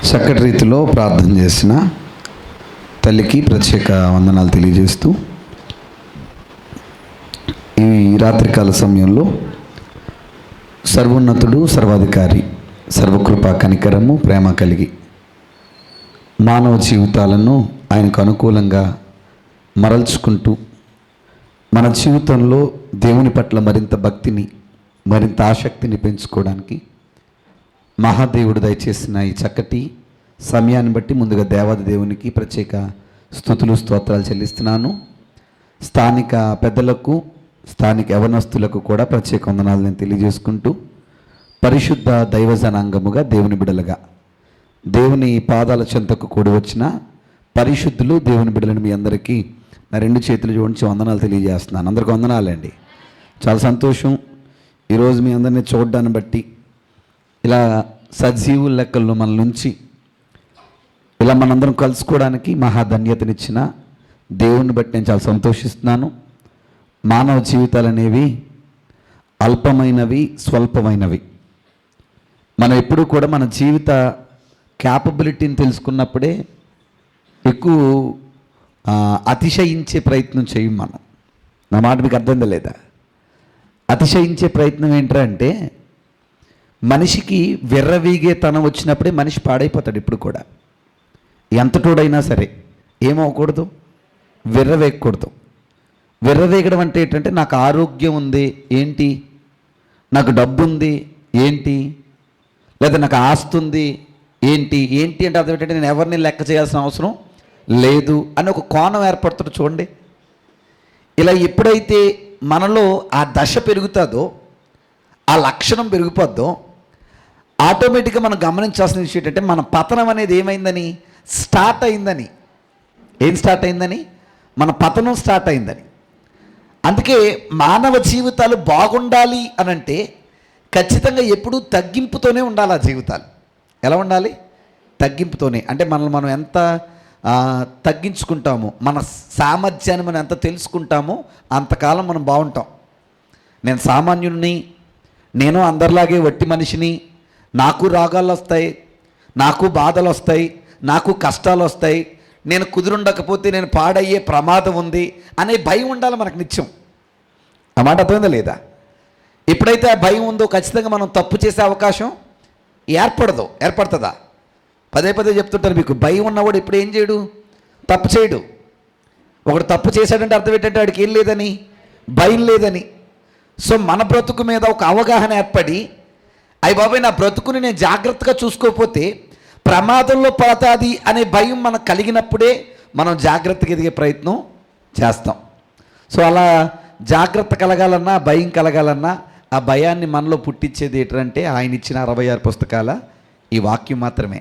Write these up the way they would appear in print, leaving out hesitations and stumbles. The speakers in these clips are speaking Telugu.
చక్కటి రీతిలో ప్రార్థన చేసిన తల్లికి ప్రత్యేక వందనాలు తెలియజేస్తూ ఈ రాత్రికాల సమయంలో సర్వోన్నతుడు సర్వాధికారి సర్వకృపా కనికరము ప్రేమ కలిగి మానవ జీవితాలను ఆయనకు అనుకూలంగా మరల్చుకుంటూ మన జీవితంలో దేవుని పట్ల మరింత భక్తిని మరింత ఆసక్తిని పెంచుకోవడానికి మహాదేవుడు దయచేసిన ఈ చక్కటి సమయాన్ని బట్టి ముందుగా దేవాది దేవునికి ప్రత్యేక స్తుతులు స్తోత్రాలు చెల్లిస్తున్నాను. స్థానిక పెద్దలకు స్థానిక యవనస్తులకు కూడా ప్రత్యేక వందనాలు నేను తెలియజేసుకుంటూ పరిశుద్ధ దైవజనాంగముగా దేవుని బిడలుగా దేవుని పాదాల చెంతకు కూడి వచ్చిన పరిశుద్ధులు దేవుని బిడలను మీ అందరికీ నా రెండు చేతులు జోడించి వందనాలు తెలియజేస్తున్నాను. అందరికీ వందనాలండి. చాలా సంతోషం ఈరోజు మీ అందరినీ చూడడాన్ని బట్టి, ఇలా సజీవుల లెక్కల్లో మన నుంచి ఇలా మనందరం కలుసుకోవడానికి మహాధన్యతనిచ్చిన దేవుని బట్టి నేను చాలా సంతోషిస్తున్నాను. మానవ జీవితాలు అనేవి అల్పమైనవి, స్వల్పమైనవి. మనం ఎప్పుడూ కూడా మన జీవిత క్యాపబిలిటీని తెలుసుకున్నప్పుడే ఎక్కువ అతిశయించే ప్రయత్నం చేయం మనం. నా మాట మీకు అర్థం లేదా? అతిశయించే ప్రయత్నం ఏంటంటే మనిషికి విర్రవీగే తనం వచ్చినప్పుడే మనిషి పాడైపోతాడు. ఇప్పుడు కూడా ఎంతటోడైనా సరే ఏమవకూడదు, విర్రవేయకూడదు. విర్రవేగడం అంటే ఏంటంటే నాకు ఆరోగ్యం ఉంది ఏంటి, నాకు డబ్బు ఉంది ఏంటి, లేదా నాకు ఆస్తి ఉంది ఏంటి ఏంటి అంటే అర్థం ఏంటంటే నేను ఎవరిని లెక్క చేయాల్సిన అవసరం లేదు అని ఒక కోణం ఏర్పడుతుంది. చూడండి, ఇలా ఎప్పుడైతే మనలో ఆ దశ పెరుగుతుందో, ఆ లక్షణం పెరిగిపోద్దో, ఆటోమేటిక్గా మనం గమనించాల్సిన విషయం ఏంటంటే మన పతనం అనేది ఏమైందని, స్టార్ట్ అయిందని. ఏం స్టార్ట్ అయిందని? మన పతనం స్టార్ట్ అయిందని. అందుకే మానవ జీవితాలు బాగుండాలి అని అంటే ఖచ్చితంగా ఎప్పుడూ తగ్గింపుతోనే ఉండాలి. ఆ జీవితాలు ఎలా ఉండాలి? తగ్గింపుతోనే. అంటే మనల్ని మనం ఎంత తగ్గించుకుంటామో, మన సామర్థ్యాన్ని మనం ఎంత తెలుసుకుంటామో అంతకాలం మనం బాగుంటాం. నేను సామాన్యుడిని, నేను అందరిలాగే వట్టి మనిషిని, నాకు రాగాలు వస్తాయి, నాకు బాధలు వస్తాయి, నాకు కష్టాలు వస్తాయి, నేను కుదురుండకపోతే నేను పాడయ్యే ప్రమాదం ఉంది అనే భయం ఉండాలి మనకు నిత్యం. ఆ మాట అర్థమైందా లేదా? ఎప్పుడైతే ఆ భయం ఉందో ఖచ్చితంగా మనం తప్పు చేసే అవకాశం ఏర్పడుతుందా? పదే పదే చెప్తుంటారు మీకు, భయం ఉన్నవాడు ఇప్పుడు ఏం చేయడు, తప్పు చేయడు. ఒకడు తప్పు చేశాడంటే అర్థం ఏంటంటే వాడికి ఏం లేదని, భయం లేదని. సో మన బ్రతుకు మీద ఒక అవగాహన ఏర్పడి, అయ్య బాబాయ్ నా బ్రతుకుని నేను జాగ్రత్తగా చూసుకోకపోతే ప్రమాదంలో పడతాది అనే భయం మనకు కలిగినప్పుడే మనం జాగ్రత్తగా ఎదిగే ప్రయత్నం చేస్తాం. సో అలా జాగ్రత్త కలగాలన్నా, భయం కలగాలన్నా ఆ భయాన్ని మనలో పుట్టించేది ఏంటంటే ఆయన ఇచ్చిన 66 పుస్తకాల ఈ వాక్యం మాత్రమే.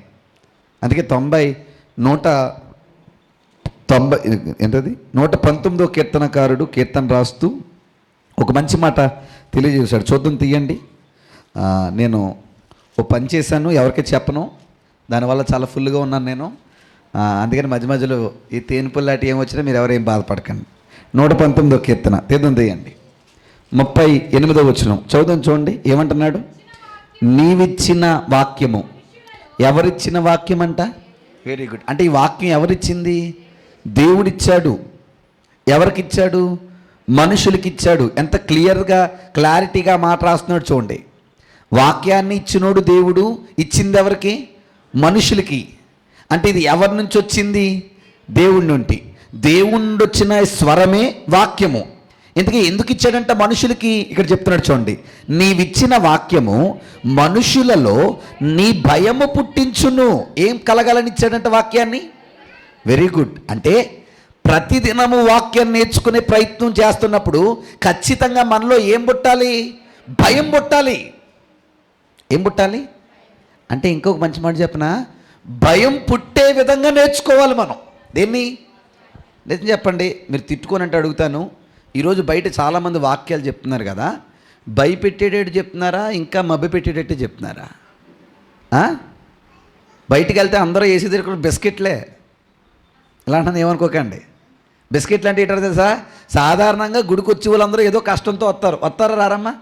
అందుకే 119వ కీర్తనకారుడు కీర్తన రాస్తూ ఒక మంచి మాట తెలియజేశాడు. చూద్దాం, తీయండి. నేను ఓ పని చేశాను, ఎవరికి చెప్పను, దానివల్ల చాలా ఫుల్గా ఉన్నాను నేను. అందుకని మధ్య మధ్యలో ఈ తేనుపుల్లాంటి ఏం వచ్చినా మీరు ఎవరేం బాధపడకండి. 119వ కీర్తన తీయండి, 38వ వచనం చదువుదాం. చూడండి ఏమంటున్నాడు. నీవిచ్చిన వాక్యము. ఎవరిచ్చిన వాక్యం అంట? Very good. అంటే ఈ వాక్యం ఎవరిచ్చింది? దేవుడిచ్చాడు. ఎవరికిచ్చాడు? మనుషులకి ఇచ్చాడు. ఎంత క్లారిటీగా మాట రాస్తున్నాడు చూడండి. వాక్యాన్ని ఇచ్చినోడు దేవుడు, ఇచ్చింది ఎవరికి? మనుషులకి. అంటే ఇది ఎవరి నుంచి వచ్చింది? దేవుడి నుండి. దేవుడి నుండి వచ్చిన స్వరమే వాక్యము. ఎందుకు ఇచ్చాడంట మనుషులకి? ఇక్కడ చెప్తున్నాడు చూడండి. నీవిచ్చిన వాక్యము మనుషులలో నీ భయము పుట్టించును. ఏం కలగాలని ఇచ్చాడంట వాక్యాన్ని? Very good. అంటే ప్రతిదినము వాక్యం నేర్చుకునే ప్రయత్నం చేస్తున్నప్పుడు ఖచ్చితంగా మనలో ఏం పుట్టాలి? భయం పుట్టాలి. ఏం పుట్టాలి అంటే, ఇంకొక మంచి మాట చెప్పనా, భయం పుట్టే విధంగా నేర్చుకోవాలి మనం. దేన్ని? నిజం చెప్పండి, మీరు తిట్టుకోనంటే అడుగుతాను. ఈరోజు బయట చాలామంది వాక్యాలు చెప్తున్నారు కదా, భయపెట్టేటట్టు చెప్తున్నారా, ఇంకా మభ్య పెట్టేటట్టు చెప్తున్నారా? బయటికి వెళ్తే అందరూ వేసి తిరుగుతున్న బిస్కెట్లే. ఇలా అంటాను, ఏమనుకోకండి. బిస్కెట్లు అంటే ఏంటో తెలుసా? సాధారణంగా గుడికి వచ్చే వాళ్ళందరూ ఏదో కష్టంతో వస్తారా రారమ్మా?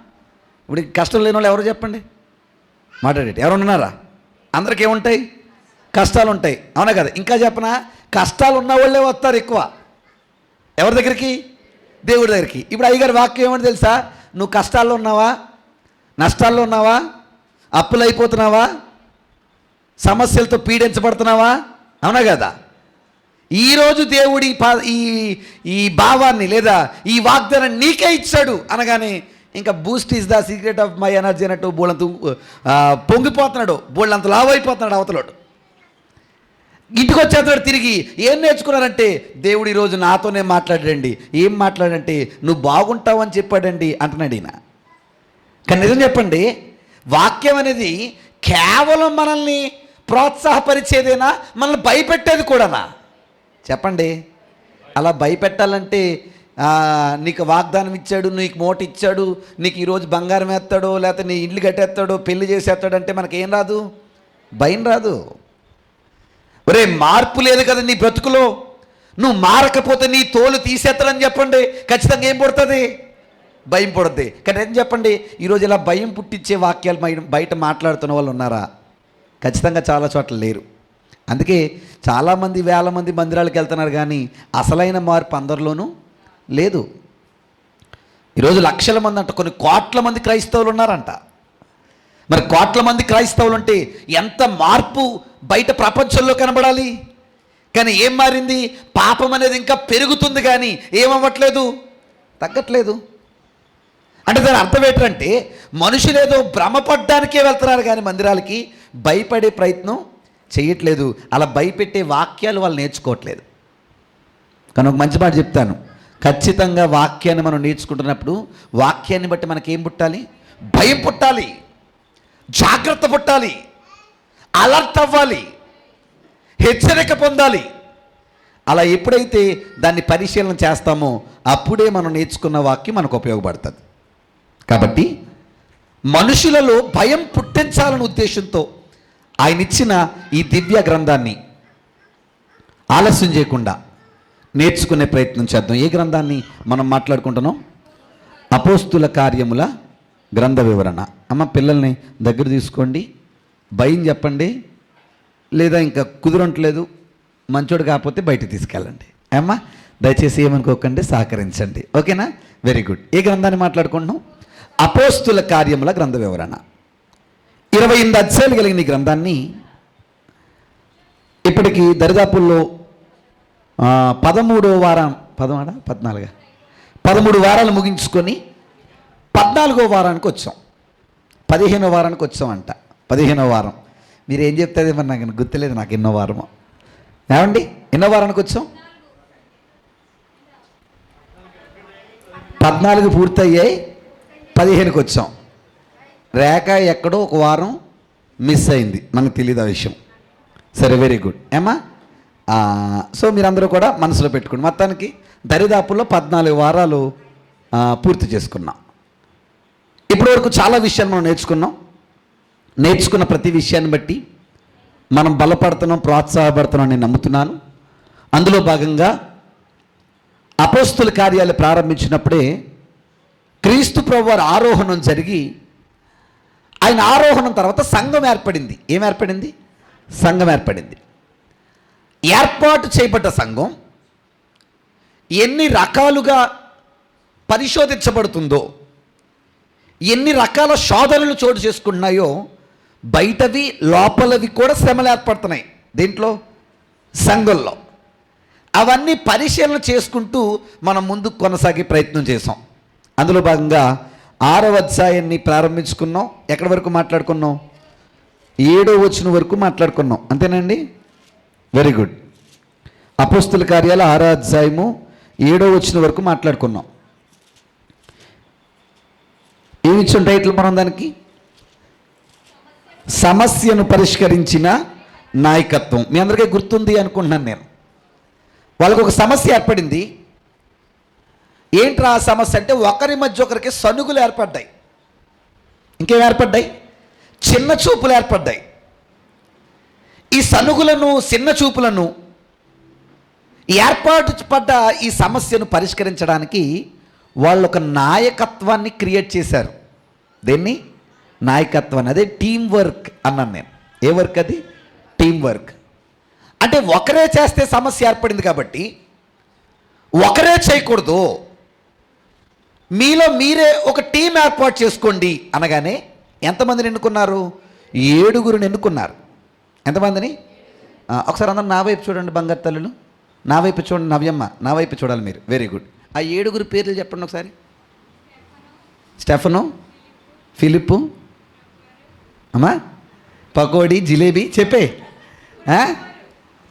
ఇప్పుడు కష్టం లేని వాళ్ళు ఎవరు చెప్పండి? మాట్లాడేటి ఎవరు ఉన్నారా? అందరికీ ఏముంటాయి? కష్టాలు ఉంటాయి, అవునా కదా? ఇంకా చెప్పనా, కష్టాలు ఉన్న వాళ్ళే వస్తారు ఎక్కువ. ఎవరి దగ్గరికి? దేవుడి దగ్గరికి. ఇప్పుడు అయ్యగారి వాక్యం ఏమని తెలుసా? నువ్వు కష్టాల్లో ఉన్నావా, నష్టాల్లో ఉన్నావా, అప్పులు అయిపోతున్నావా, సమస్యలతో పీడించబడుతున్నావా, అవునా కదా? ఈరోజు దేవుడి ఈ భావాన్ని లేదా ఈ వాగ్దానాన్ని నీకే ఇచ్చాడు అనగానే ఇంకా Boost is the secret of my energy అన్నట్టు బోళ్ళంత పొంగిపోతున్నాడు, బోళ్ళంత లావు అయిపోతున్నాడు అవతలోడు. ఇంటికి వచ్చేస్తాడు తిరిగి. ఏం నేర్చుకున్నారంటే, దేవుడు ఈరోజు నాతోనే మాట్లాడండి. ఏం మాట్లాడంటే, నువ్వు బాగుంటావు అని చెప్పాడండి అంటున్నాడు ఈయన. కానీ నిజం చెప్పండి, వాక్యం అనేది కేవలం మనల్ని ప్రోత్సాహపరిచేదేనా, మనల్ని భయపెట్టేది కూడానా? చెప్పండి. అలా భయపెట్టాలంటే నీకు వాగ్దానం ఇచ్చాడు, నీకు మోట ఇచ్చాడు, నీకు ఈరోజు బంగారం వేస్తాడో లేకపోతే నీ ఇల్లు కట్టేస్తాడో పెళ్లి చేసేస్తాడు అంటే మనకేం రాదు, భయం రాదు. ఒరే మార్పు లేదు కదా నీ బ్రతుకులో, నువ్వు మారకపోతే నీ తోలు తీసేస్తాడని చెప్పండి, ఖచ్చితంగా ఏం పుడుతుంది? భయం పుడుతుంది. కానీ ఏం చెప్పండి, ఈరోజు ఇలా భయం పుట్టించే వాక్యాలు బయట మాట్లాడుతున్న వాళ్ళు ఉన్నారా? ఖచ్చితంగా చాలా చోట్ల లేరు. అందుకే చాలామంది వేల మంది మందిరాలకు వెళ్తున్నారు, కానీ అసలైన మార్పు అందరిలోనూ లేదు. ఈరోజు లక్షల మంది అంట, కొన్ని కోట్ల మంది క్రైస్తవులు ఉన్నారంట. మరి కోట్ల మంది క్రైస్తవులు అంటే ఎంత మార్పు బయట ప్రపంచంలో కనబడాలి. కానీ ఏం మారింది? పాపం అనేది ఇంకా పెరుగుతుంది కానీ ఏమవ్వట్లేదు, తగ్గట్లేదు. అంటే దాని అర్థం ఏంటంటే, మనుషులేదో భ్రమపడ్డానికే వెళ్తున్నారు కానీ మందిరాలకి భయపడే ప్రయత్నం చేయట్లేదు. అలా భయపెట్టే వాక్యాలు వాళ్ళు నేర్చుకోవట్లేదు. కానీ ఒక మంచి మాట చెప్తాను, ఖచ్చితంగా వాక్యాన్ని మనం నేర్చుకుంటున్నప్పుడు వాక్యాన్ని బట్టి మనకేం పుట్టాలి? భయం పుట్టాలి, జాగ్రత్త పుట్టాలి, అలర్ట్ అవ్వాలి, హెచ్చరిక పొందాలి. అలా ఎప్పుడైతే దాన్ని పరిశీలన చేస్తామో అప్పుడే మనం నేర్చుకున్న వాక్యం మనకు ఉపయోగపడుతుంది. కాబట్టి మనుషులలో భయం పుట్టించాలనే ఉద్దేశంతో ఆయన ఇచ్చిన ఈ దివ్య గ్రంథాన్ని ఆలస్యం చేయకుండా నేర్చుకునే ప్రయత్నం చేద్దాం. ఏ గ్రంథాన్ని మనం మాట్లాడుకుంటున్నాం? అపోస్తుల కార్యముల గ్రంథ వివరణ. అమ్మ పిల్లల్ని దగ్గర తీసుకోండి, భయం చెప్పండి, లేదా ఇంకా కుదురట్లేదు మంచోడు కాకపోతే బయటకు తీసుకెళ్ళండి. అమ్మ దయచేసి ఏమనుకోకండి, సహకరించండి. ఓకేనా? Very good. ఏ గ్రంథాన్ని మాట్లాడుకుంటున్నాం? అపోస్తుల కార్యముల గ్రంథ వివరణ. 28 అధ్యాయాలు కలిగిన ఈ గ్రంథాన్ని ఇప్పటికి దరిదాపుల్లో 13వ వారం 13 వారాలు ముగించుకొని 14వ వారానికి వచ్చాం. 15వ వారానికి వచ్చామంట. 15వ వారం మీరు ఏం చెప్తుంది మరి నాకు గుర్తులేదు, నాకు ఎన్నో వారమో. ఏమండి ఎన్నో వారానికి వచ్చాం? 14 పూర్తయ్యాయి, 15కి వచ్చాం. రేఖ ఎక్కడో ఒక వారం మిస్ అయింది, మనకు తెలియదు ఆ విషయం. సరే, వెరీ గుడ్. ఏమా సో మీరందరూ కూడా మనసులో పెట్టుకోండి. మొత్తానికి దరిదాపుల్లో 14 వారాలు పూర్తి చేసుకున్నాం. ఇప్పటివరకు చాలా విషయాలు మనం నేర్చుకున్న ప్రతి విషయాన్ని బట్టి మనం బలపడుతున్నాం, ప్రోత్సాహపడుతున్నాం నేను నమ్ముతున్నాను. అందులో భాగంగా అపోస్తుల కార్యాలు ప్రారంభించినప్పుడే క్రీస్తు ప్రభువారి ఆరోహణం జరిగి, ఆయన ఆరోహణం తర్వాత సంఘం ఏర్పడింది. ఏం ఏర్పడింది? సంఘం ఏర్పడింది. ఏర్పాటు చేయబడ్డ సంఘం ఎన్ని రకాలుగా పరిశోధించబడుతుందో, ఎన్ని రకాల శోధనలు చోటు చేసుకుంటున్నాయో, బయటవి లోపలవి కూడా శ్రమలు ఏర్పడుతున్నాయి దేంట్లో? సంఘంలో. అవన్నీ పరిశీలన చేసుకుంటూ మనం ముందుకు కొనసాగే ప్రయత్నం చేసాం. అందులో భాగంగా 6వ అధ్యాయాన్ని ప్రారంభించుకున్నాం. ఎక్కడి వరకు మాట్లాడుకున్నాం? 7వ వచనం వరకు మాట్లాడుకున్నాం. అంతేనండి? Very good. అపోస్తుల కార్యాలు 6వ అధ్యాయము 7వ వచనం వరకు మాట్లాడుకున్నాం. ఏమి ఇచ్చిన టైటిల్ మనం దానికి? సమస్యను పరిష్కరించిన నాయకత్వం. మీ అందరికీ గుర్తుంది అనుకుంటున్నాను నేను. వాళ్ళకు ఒక సమస్య ఏర్పడింది. ఏంట్రా ఆ సమస్య అంటే, ఒకరి మధ్య ఒకరికి సనుగులు ఏర్పడ్డాయి. ఇంకేం ఏర్పడ్డాయి? చిన్న చూపులు ఏర్పడ్డాయి. ఈ సనుగులను, చిన్న చూపులను ఏర్పాటు పడ్డ ఈ సమస్యను పరిష్కరించడానికి వాళ్ళు ఒక నాయకత్వాన్ని క్రియేట్ చేశారు. దేన్ని? నాయకత్వాన్ని. అదే టీం వర్క్ అన్నాను నేను. ఏ వర్క్ అది? Team work. అంటే ఒకరే చేస్తే సమస్య ఏర్పడింది కాబట్టి ఒకరే చేయకూడదు, మీలో మీరే ఒక టీం ఏర్పాటు చేసుకోండి అనగానే ఎంతమందిని ఎన్నుకున్నారు? 7గురిని ఎన్నుకున్నారు. ఎంతమందిని? ఒకసారి అందరూ నా వైపు చూడండి, బంగారు తల్లులు నా వైపు చూడండి. నవ్యమ్మ నా వైపు చూడాలి మీరు. Very good. ఆ 7గురి పేర్లు చెప్పండి ఒకసారి. స్టెఫను, ఫిలిప్పు, అమ్మా పకోడీ, జిలేబీ చెప్పే,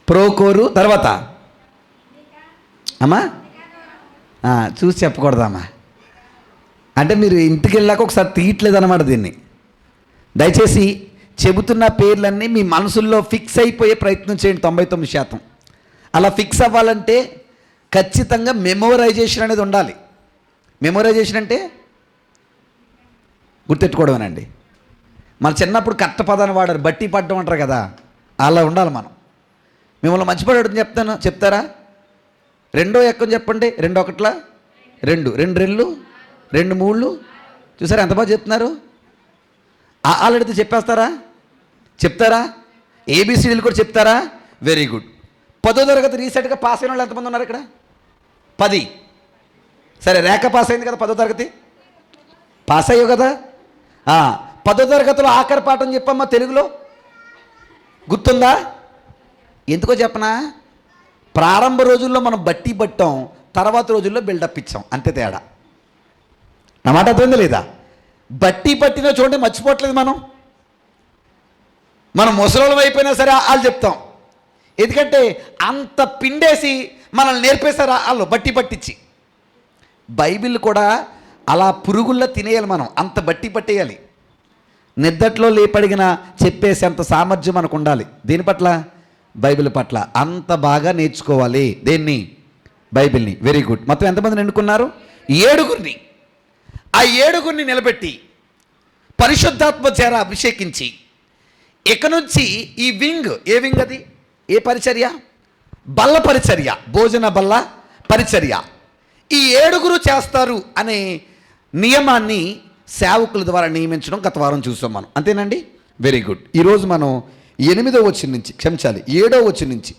ప్రోకోరు, తర్వాత అమ్మా చూసి చెప్పకూడదమ్మా. అంటే మీరు ఇంటికి వెళ్ళాక ఒకసారి తీయట్లేదు అన్నమాట దీన్ని. దయచేసి చెబుతున్న పేర్లన్నీ మీ మనసుల్లో ఫిక్స్ అయిపోయే ప్రయత్నం చేయండి. 99% అలా ఫిక్స్ అవ్వాలంటే ఖచ్చితంగా మెమోరైజేషన్ అనేది ఉండాలి. మెమోరైజేషన్ అంటే గుర్తెట్టుకోవడమేనండి. మన చిన్నప్పుడు కట్ట పదాన్ని వాడారు, బట్టి పడ్డం అంటారు కదా, అలా ఉండాలి మనం. మిమ్మల్ని మంచిపడి చెప్తారా? 2 ఎక్కం చెప్పండి. 2 1 2, 2 2 2 3 చూసారా ఎంత బాగా చెప్తున్నారు. ఆల్రెడీ చెప్పేస్తారా? చెప్తారా? ఏబిసిడీలు కూడా చెప్తారా? Very good. 10వ తరగతి రీసెంట్గా పాస్ అయిన వాళ్ళు ఎంతమంది ఉన్నారు ఇక్కడ? 10. సరే, రేఖ పాస్ అయింది కదా, 10వ తరగతి పాస్ అయ్యావు కదా. 10వ తరగతిలో ఆఖరి పాఠం చెప్పమ్మా తెలుగులో, గుర్తుందా? ఎందుకో చెప్పనా? ప్రారంభ రోజుల్లో మనం బట్టి పట్టాం, తర్వాత రోజుల్లో బిల్డప్ ఇచ్చాం, అంతే తేడా. నా మాట అర్థమైందా లేదా? బట్టి పట్టిన చూడండి మర్చిపోవట్లేదు మనం ముసలోళ్ళం అయిపోయినా సరే వాళ్ళు చెప్తాం. ఎందుకంటే అంత పిండేసి మనల్ని నేర్పేశారు వాళ్ళు బట్టి పట్టించి. బైబిల్ కూడా అలా పురుగుల్లో తినేయాలి మనం, అంత బట్టి పట్టేయాలి. నిద్దట్లో లేపడిగిన చెప్పేసేంత సామర్థ్యం మనకు ఉండాలి. దేని పట్ల? బైబిల్ పట్ల అంత బాగా నేర్చుకోవాలి. దేన్ని? బైబిల్ని. Very good. మొత్తం ఎంతమందిని ఎన్నుకున్నారు? 7గురిని. ఆ 7గురిని నిలబెట్టి పరిశుద్ధాత్మ చేర అభిషేకించి ఇక నుంచి ఈ వింగ్, ఏ వింగ్ అది? ఏ పరిచర్య? బల్ల పరిచర్య, భోజన బల్ల పరిచర్య ఈ 7గురు చేస్తారు అనే నియమాన్ని సేవకుల ద్వారా నియమించడం గత వారం చూసాం మనం, అంతేనండి. Very good. ఈరోజు మనం 8వ వచనం నుంచి, క్షమించాలి 7వ వచనం నుంచి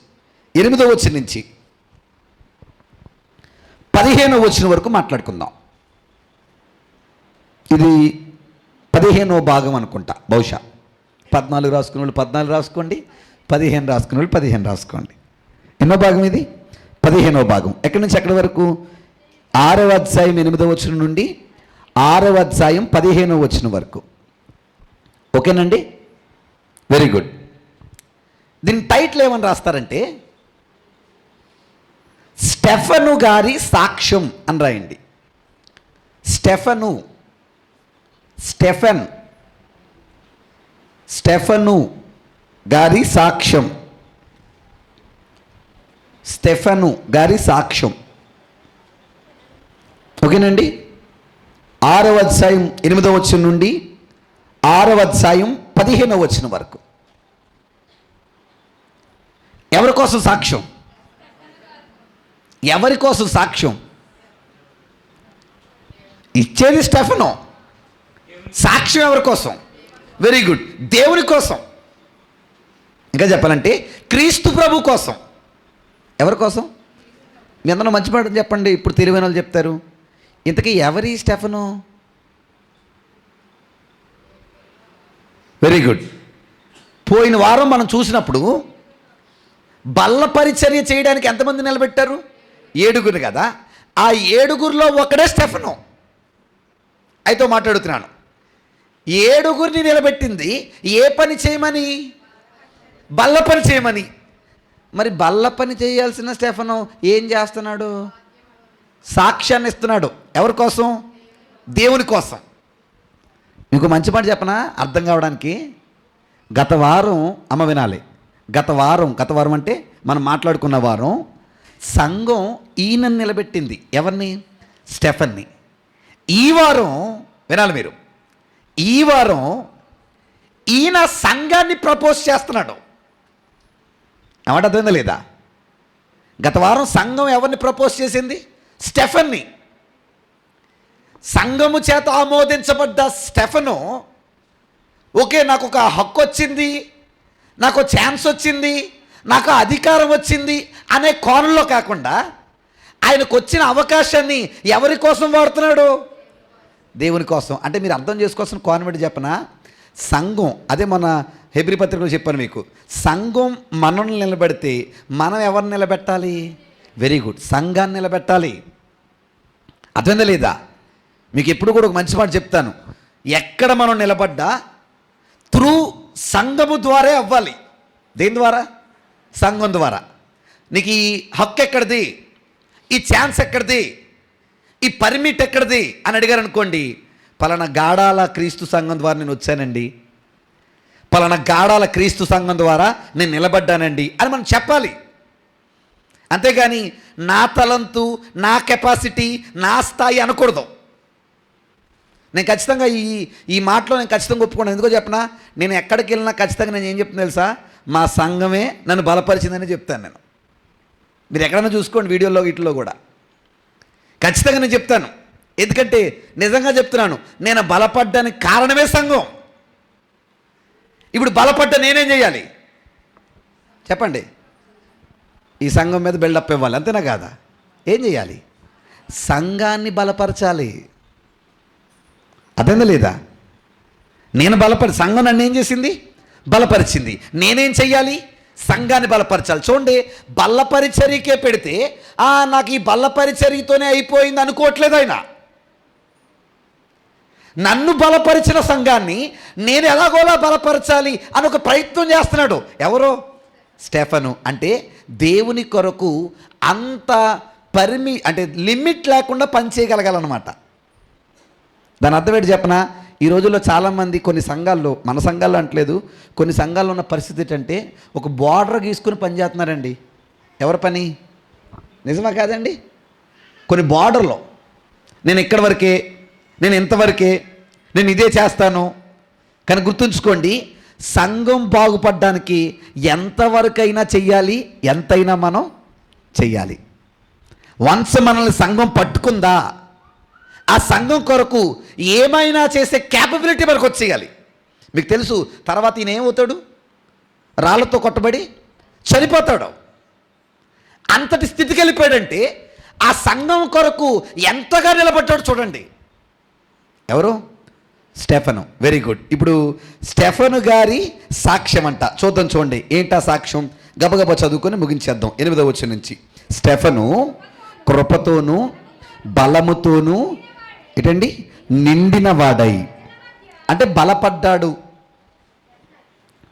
8వ వచనం నుంచి 15వ వచనం వరకు మాట్లాడుకుందాం. ఇది 15వ భాగం అనుకుంటా, బహుశా. 14 రాసుకున్న వాళ్ళు 14 రాసుకోండి, 15 రాసుకున్న వాళ్ళు 15 రాసుకోండి. ఎన్నో భాగం ఇది? 15వ భాగం. ఎక్కడి నుంచి ఎక్కడి వరకు? 6వ అధ్యాయం 8వ వచనం నుండి 6వ అధ్యాయం 15వ వచనం వరకు. ఓకేనండి, వెరీ గుడ్. దీని టైటిల్ ఏమని రాస్తారంటే స్టెఫను గారి సాక్ష్యం అని రాయండి. స్టెఫను గారి సాక్ష్యం. స్టెఫను గారి సాక్ష్యం. ఓకేనండి. 6వ అధ్యాయం 8వ వచనం నుండి 6వ అధ్యాయం 15వ వచనం వరకు. ఎవరి కోసం సాక్ష్యం? ఎవరి కోసం సాక్ష్యం? ఇచ్చేది స్టెఫను. సాక్ష్యం ఎవరి కోసం? వెరీ గుడ్, దేవుని కోసం. ఇంకా చెప్పాలంటే క్రీస్తు ప్రభు కోసం. ఎవరి కోసం? మీ అందరూ మంచి మాట చెప్పండి. ఇప్పుడు తెలివైన వాళ్ళు చెప్తారు. ఇంతకీ ఎవరి స్టెఫను? Very good. పోయిన వారం మనం చూసినప్పుడు బల్ల పరిచర్య చేయడానికి ఎంతమంది నిలబెట్టారు? 7గురు కదా. ఆ 7గురిలో ఒకడే స్టెఫను. అయితే మాట్లాడుతున్నాను, 7గురిని నిలబెట్టింది ఏ పని చేయమని? బల్ల పని చేయమని. మరి బల్ల పని చేయాల్సిన స్టెఫను ఏం చేస్తున్నాడు? సాక్ష్యాన్ని ఇస్తున్నాడు. ఎవరి కోసం? దేవుని కోసం. మీకు మంచి మాట చెప్పనా అర్థం కావడానికి? గత వారం అమ్మ వినాలి. గత వారం అంటే మనం మాట్లాడుకున్న వారం సంఘం ఈయనని నిలబెట్టింది. ఎవరిని? స్టెఫన్ని. ఈ వారం వినాలి మీరు, ఈ వారం ఈయన సంఘాన్ని ప్రపోజ్ చేస్తున్నాడు. ఏమంటే అర్థమైందా లేదా? గత వారం సంఘం ఎవరిని ప్రపోజ్ చేసింది? స్టెఫన్ని. సంఘము చేత ఆమోదించబడ్డ స్టెఫను, ఓకే నాకు ఒక హక్కు వచ్చింది, నాకు ఛాన్స్ వచ్చింది, నాకు అధికారం వచ్చింది అనే కోణంలో కాకుండా ఆయనకు వచ్చిన అవకాశాన్ని ఎవరి కోసం వాడుతున్నాడు? దేవుని కోసం. అంటే మీరు అర్థం చేసుకోవాల్సిన కాన్వెంట్ చెప్పనా, సంఘం, అదే మన హెబ్రీ పత్రికలో చెప్పాను మీకు, సంఘం మనల్ని నిలబెడితే మనం ఎవరిని నిలబెట్టాలి? వెరీ గుడ్, సంఘాన్ని నిలబెట్టాలి. అర్థమైందా లేదా? మీకు ఎప్పుడు కూడా ఒక మంచి మాట చెప్తాను, ఎక్కడ మనం నిలబడ్డా త్రూ సంఘము ద్వారే అవ్వాలి. దేని ద్వారా? సంఘం ద్వారా. నీకు ఈ హక్కు ఎక్కడిది, ఈ ఛాన్స్ ఎక్కడిది, ఈ పర్మిట్ ఎక్కడిది అని అడిగారు అనుకోండి, పలానా గాడాల క్రీస్తు సంఘం ద్వారా నేను వచ్చానండి, పలానా గాడాల క్రీస్తు సంఘం ద్వారా నేను నిలబడ్డానండి అని మనం చెప్పాలి. అంతేగాని నా తలంతు, నా కెపాసిటీ, నా స్థాయి అనకూడదు. నేను ఖచ్చితంగా ఈ మాటలో నేను ఖచ్చితంగా ఒప్పుకున్నాను. ఎందుకో చెప్పనా, నేను ఎక్కడికి వెళ్ళినా ఖచ్చితంగా నేను ఏం చెప్తున్నా తెలుసా, మా సంఘమే నన్ను బలపరిచిందని చెప్తాను నేను. మీరు ఎక్కడైనా చూసుకోండి, వీడియోలో వీటిలో కూడా ఖచ్చితంగా నేను చెప్తాను. ఎందుకంటే నిజంగా చెప్తున్నాను, నేను బలపడ్డానికి కారణమే సంఘం. ఇప్పుడు బలపడ్డ నేనేం చేయాలి చెప్పండి? ఈ సంఘం మీద బిల్డప్ ఇవ్వాలి, అంతేనా కాదా? ఏం చేయాలి? సంఘాన్ని బలపరచాలి. అర్థందా లేదా? నేను సంఘం నన్ను ఏం చేసింది? బలపరిచింది. నేనేం చెయ్యాలి? సంఘాన్ని బలపరచాలి. చూడండి, బల్లపరిచర్యకే పెడితే నాకు ఈ బల్లపరిచర్యతోనే అయిపోయింది అనుకోవట్లేదు ఆయన. నన్ను బలపరిచిన సంఘాన్ని నేను ఎలాగోలా బలపరచాలి అని ఒక ప్రయత్నం చేస్తున్నాడు. ఎవరో? స్టెఫను. అంటే దేవుని కొరకు అంత అంటే లిమిట్ లేకుండా పనిచేయగలగాలన్నమాట. దాని అర్థం ఏంటి చెప్పనా, ఈ రోజుల్లో చాలామంది కొన్ని సంఘాల్లో, మన సంఘాల్లో అంటలేదు, కొన్ని సంఘాల్లో ఉన్న పరిస్థితి ఏంటంటే ఒక బార్డర్ గీసుకుని పనిచేస్తున్నారండి. ఎవరి పని? నిజమా కాదండి? కొన్ని బార్డర్లో నేను ఇక్కడి వరకే, నేను ఇంతవరకే, నేను ఇదే చేస్తాను. కానీ గుర్తుంచుకోండి, సంఘం బాగుపడడానికి ఎంతవరకైనా చెయ్యాలి, ఎంతైనా మనం చెయ్యాలి. వన్స్ మనల్ని సంఘం పట్టుకుందా, ఆ సంఘం కొరకు ఏమైనా చేసే క్యాపబిలిటీ మనకు వచ్చేయాలి. మీకు తెలుసు, తర్వాత ఈయన ఏమవుతాడు? రాళ్లతో కొట్టబడి చనిపోతాడు. అంతటి స్థితికి వెళ్ళిపోయాడంటే ఆ సంఘం కొరకు ఎంతగా నిలబడ్డాడు చూడండి. ఎవరు? స్టెఫను. Very good. ఇప్పుడు స్టెఫను గారి సాక్ష్యం అంట చూద్దాం. చూడండి ఏంటా సాక్ష్యం, గబగబా చదువుకొని ముగించేద్దాం. 8వ వచనం నుంచి. స్టెఫను కృపతోనూ బలముతోనూ ఏంటండి నిండిన వాడై, అంటే బలపడ్డాడు.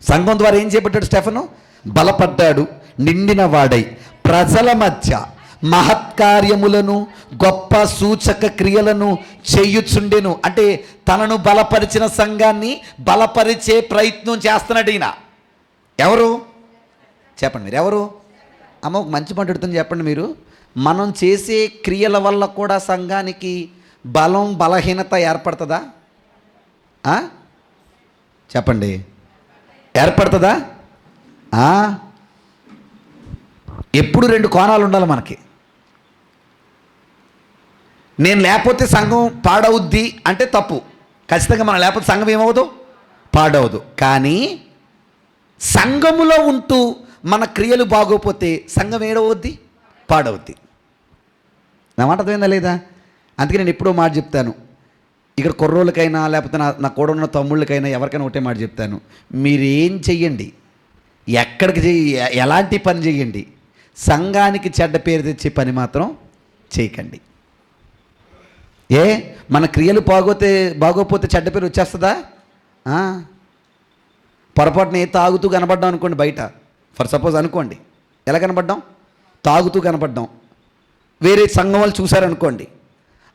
సంఘం ద్వారా ఏం చేపట్టాడు స్టెఫను? బలపడ్డాడు, నిండిన వాడై ప్రజల మధ్య మహత్కార్యములను గొప్ప సూచక క్రియలను చేయుచుండెను. అంటే తనను బలపరిచిన సంఘాన్ని బలపరిచే ప్రయత్నం చేస్తున్నాడు ఈయన. ఎవరు చెప్పండి? మీరు ఎవరు? అమ్మ ఒక మంచి మాట అడుగుతుంది చెప్పండి. మీరు మనం చేసే క్రియల వల్ల కూడా సంఘానికి బలం బలహీనత ఏర్పడుతుందా? చెప్పండి, ఏర్పడుతుందా? ఎప్పుడు 2 కోణాలు ఉండాలి మనకి. నేను లేకపోతే సంఘం పాడవుద్ది అంటే తప్పు. ఖచ్చితంగా మనం లేకపోతే సంఘం ఏమవుదు? పాడవదు. కానీ సంఘములో ఉంటూ మన క్రియలు బాగోపోతే సంఘం ఏడవద్ది? పాడవుద్ది. నా మాట అర్థమైందా లేదా? అందుకే నేను ఎప్పుడో మాట చెప్తాను, ఇక్కడ కుర్రోళ్ళకైనా లేకపోతే నా కూడా ఉన్న తమ్ముళ్ళకైనా ఎవరికైనా ఒకటే మాట చెప్తాను, మీరేం చెయ్యండి, ఎక్కడికి ఎలాంటి పని చెయ్యండి, సంఘానికి చెడ్డ పేరు తెచ్చే పని మాత్రం చేయకండి. మన క్రియలు బాగోపోతే చెడ్డ పేరు వచ్చేస్తుందా? పొరపాటున తాగుతూ కనపడ్డాం అనుకోండి బయట, ఫర్ సపోజ్ అనుకోండి, ఎలా కనపడ్డాం? తాగుతూ కనపడ్డాం. వేరే సంఘం వాళ్ళు చూశారనుకోండి,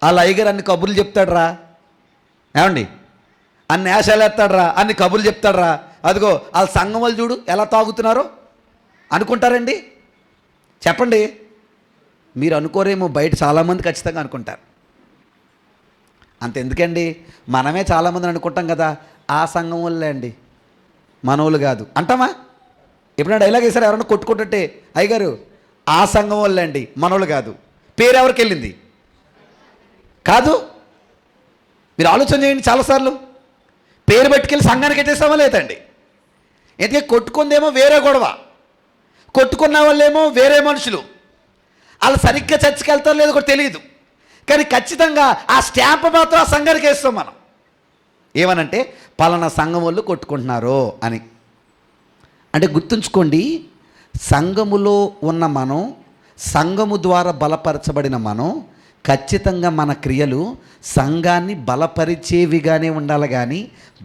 వాళ్ళ అయ్యగారు అన్ని కబుర్లు చెప్తాడురా, ఏమండి, అన్ని ఆశాలు వేస్తాడురా, అన్ని కబుర్లు చెప్తాడురా, అదిగో వాళ్ళ సంఘం వాళ్ళు చూడు ఎలా తాగుతున్నారో అనుకుంటారండి? చెప్పండి. మీరు అనుకోరేమో, బయట చాలామంది ఖచ్చితంగా అనుకుంటారు. అంత ఎందుకండి, మనమే చాలామందిని అనుకుంటాం కదా, ఆ సంఘం వాళ్ళే అండి, మనోళ్ళు కాదు అంటామా? ఎప్పుడైనా డైలాగ్ వేసారు ఎవరన్నా కొట్టుకుంటుంటే, అయ్యగారు ఆ సంఘం వాళ్ళే అండి, మనోళ్ళు కాదు. పేరు ఎవరికి వెళ్ళింది? కాదు. మీరు ఆలోచన చేయండి, చాలాసార్లు పేరు పట్టుకెళ్ళి సంఘానికి ఎట్టేసామా లేదండి? ఎందుకంటే కొట్టుకుందేమో వేరే గొడవ, కొట్టుకున్న వాళ్ళేమో వేరే మనుషులు, వాళ్ళు సరిగ్గా చర్చికి వెళ్తారో లేదో కూడా తెలియదు, కానీ ఖచ్చితంగా ఆ స్టాంప్ మాత్రం ఆ సంఘానికి వేస్తాం మనం. ఏమనంటే పలానా సంఘం వాళ్ళు కొట్టుకుంటున్నారు అని. అంటే గుర్తుంచుకోండి, సంఘములో ఉన్న మనం, సంఘము ద్వారా బలపరచబడిన మనం, ఖచ్చితంగా మన క్రియలు సంఘాన్ని బలపరిచేవిగానే ఉండాలి, కానీ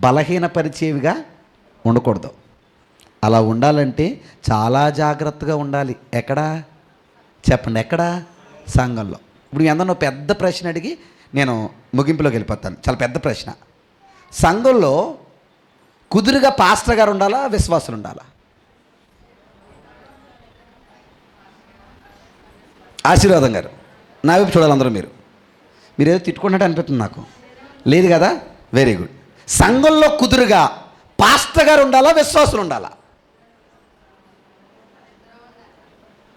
బలహీనపరిచేవిగా ఉండకూడదు. అలా ఉండాలంటే చాలా జాగ్రత్తగా ఉండాలి. ఎక్కడా చెప్పండి, ఎక్కడా? సంఘంలో. ఇప్పుడు మీ అందరూ పెద్ద ప్రశ్న అడిగి నేను ముగింపులోకి వెళ్ళిపోతాను. చాలా పెద్ద ప్రశ్న. సంఘంలో కుదురుగా పాస్టర్ గారు ఉండాలా, విశ్వాసులు ఉండాలా? ఆశీర్వాదం గారు నా వైపు చూడాలి అందరూ. మీరు ఏదో తిట్టుకున్నట్టు అనిపిస్తుంది నాకు. లేదు కదా? Very good. సంఘంలో కుదురుగా పాస్టర్ గారు ఉండాలా, విశ్వాసులు ఉండాలా?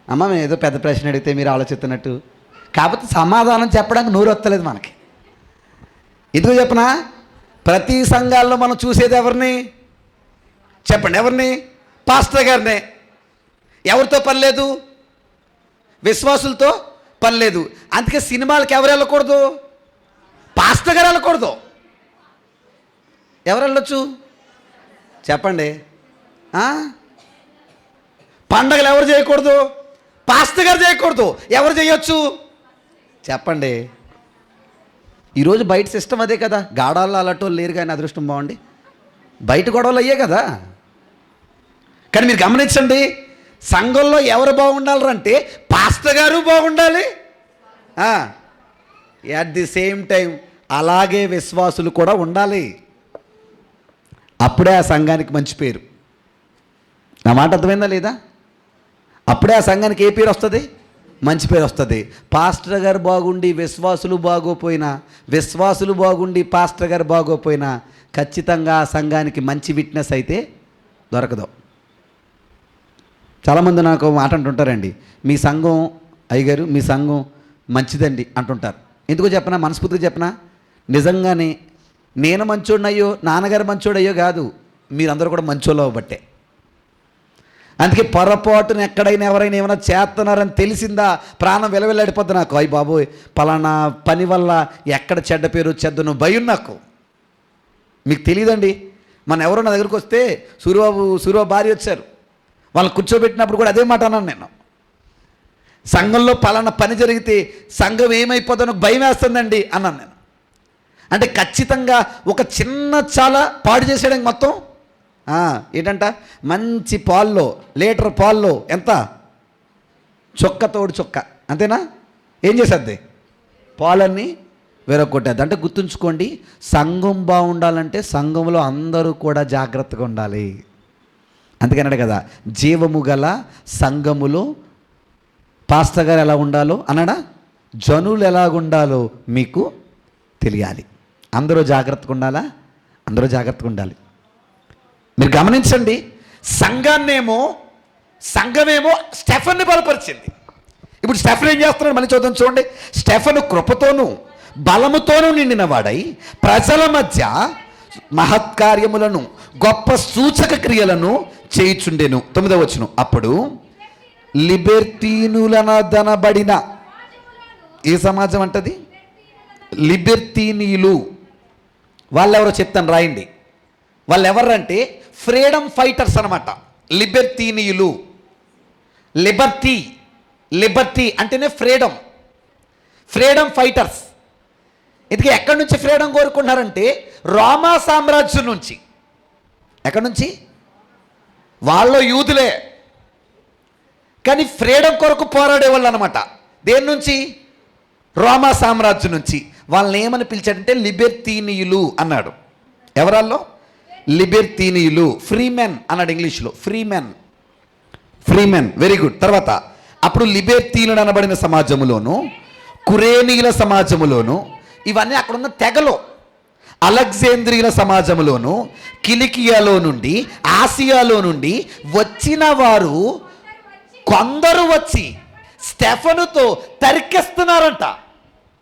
అమ్మ, మేము ఏదో పెద్ద ప్రశ్న అడిగితే మీరు ఆలోచిస్తున్నట్టు. కాకపోతే సమాధానం చెప్పడానికి నోరు వస్తలేదు మనకి. ఎందుకు చెప్పనా? ప్రతి సంఘాల్లో మనం చూసేది ఎవరిని చెప్పండి? ఎవరిని? పాస్టర్ గారినే. ఎవరితో పని లేదు? విశ్వాసులతో పని లేదు. అందుకే సినిమాలకు ఎవరు వెళ్ళకూడదు? పాస్టర్ గారు వెళ్ళకూడదు. ఎవరు వెళ్ళొచ్చు చెప్పండి? పండగలు ఎవరు చేయకూడదు? పాస్టర్ గారు చేయకూడదు. ఎవరు చేయొచ్చు చెప్పండి? ఈరోజు బయట సిస్టమ్ అదే కదా. గాడాల్లో అలాంటి లేరు, కానీ అదృష్టం బాగుండి బయట గొడవలు అయ్యే కదా. కానీ మీరు గమనించండి, సంఘంలో ఎవరు బాగుండాలంటే పాస్టర్ గారు బాగుండాలి, అట్ ది సేమ్ టైం అలాగే విశ్వాసులు కూడా ఉండాలి. అప్పుడే ఆ సంఘానికి మంచి పేరు. నా మాట అర్థమైందా లేదా? అప్పుడే ఆ సంఘానికి ఏ పేరు వస్తుంది? మంచి పేరు వస్తుంది. పాస్టర్ గారు బాగుండి విశ్వాసులు బాగోపోయినా, విశ్వాసులు బాగుండి పాస్టర్ గారు బాగోపోయినా, ఖచ్చితంగా ఆ సంఘానికి మంచి విట్నెస్ అయితే దొరకదు. చాలామంది నాకు మాట అంటుంటారండి, మీ సంఘం అయ్యగారు, మీ సంఘం మంచిదండి అంటుంటారు. ఎందుకో చెప్పనా? మనస్ఫూర్తిగా చెప్పనా? నిజంగానే నేను మంచోడయ్యో, నాన్నగారు మంచోడయ్యో కాదు, మీరందరూ కూడా మంచోళ్ళు అవ్వబట్టే. అందుకే పొరపాటున ఎక్కడైనా ఎవరైనా ఏమైనా చేస్తున్నారని తెలిసిందా ప్రాణం విలవిల్లాడిపోద్ది నాకు. అయ్యి బాబోయ్, పలానా పని వల్ల ఎక్కడ చెడ్డ పేరు వచ్చేద్దను భయం నాకు. మీకు తెలియదండి, మన ఎవరో నా దగ్గరికి వస్తే సూరిబాబు భార్య వచ్చారు, వాళ్ళని కూర్చోబెట్టినప్పుడు కూడా అదే మాట అన్నాను నేను. సంఘంలో పలానా పని జరిగితే సంఘం ఏమైపోతుందో భయం వేస్తుందండి అన్నాను నేను. అంటే ఖచ్చితంగా ఒక చిన్న చాలా పాడు చేసేయడానికి మొత్తం ఏంటంట, మంచి పాల్లో, లీటర్ పాల్లో ఎంత చొక్క తోడు చొక్క, అంతేనా? ఏం చేసేద్ది? పాలన్నీ వేరొకొట్టేది. అంటే గుర్తుంచుకోండి, సంఘం బాగుండాలంటే సంఘంలో అందరూ కూడా జాగ్రత్తగా ఉండాలి. అందుకన్నాడు కదా, జీవము గల సంఘములో పాస్టర్ గారు ఎలా ఉండాలో అన్నాడా, జనులు ఎలాగుండాలో మీకు తెలియాలి. అందరూ జాగ్రత్తగా ఉండాలా? అందరూ జాగ్రత్తగా ఉండాలి. మీరు గమనించండి, సంఘమేమో స్టెఫెన్ని బలపరిచింది. ఇప్పుడు స్టెఫెన్ ఏం చేస్తున్నాడు మళ్ళీ చూడండి. స్టెఫెను కృపతోనూ బలముతోనూ నిండిన వాడై ప్రజల మధ్య మహత్కార్యములను గొప్ప సూచక క్రియలను చేయుచుండెను. 9వ వచనం. అప్పుడు లిబెర్తీనులనదనబడిన, ఏ సమాజం అంటది? లిబెర్తీనీయులు. వాళ్ళెవరో చెప్తాను, రాయండి. వాళ్ళు ఎవరంటే ఫ్రీడమ్ ఫైటర్స్ అనమాట. లిబెర్తీనీయులు. లిబర్టీ అంటేనే ఫ్రీడమ్ ఫైటర్స్. ఇందుకే ఎక్కడి నుంచి ఫ్రీడమ్ కోరుకుంటున్నారంటే రోమా సామ్రాజ్యం నుంచి. ఎక్కడి నుంచి? వాళ్ళు యూదులే, కానీ ఫ్రీడమ్ కొరకు పోరాడేవాళ్ళు అనమాట. దేని నుంచి? రోమా సామ్రాజ్యం నుంచి. వాళ్ళని ఏమని పిలిచాడంటే లిబెర్తీనీయులు అన్నాడు. ఎవరాల్లో? లిబెర్తీనీయులు. ఫ్రీమెన్ అన్నాడు ఇంగ్లీష్లో. ఫ్రీమెన్. Very good. తర్వాత అప్పుడు లిబెర్తీనులు అనబడిన సమాజములోను, కురేనీయుల సమాజములోను, ఇవన్నీ అక్కడున్న తెగలో, అలెగ్జాంద్రియుల సమాజములోను, కిలికియాలో నుండి, ఆసియాలో నుండి వచ్చిన వారు కొందరు వచ్చి స్టెఫెనుతో తర్కిస్తున్నారంట.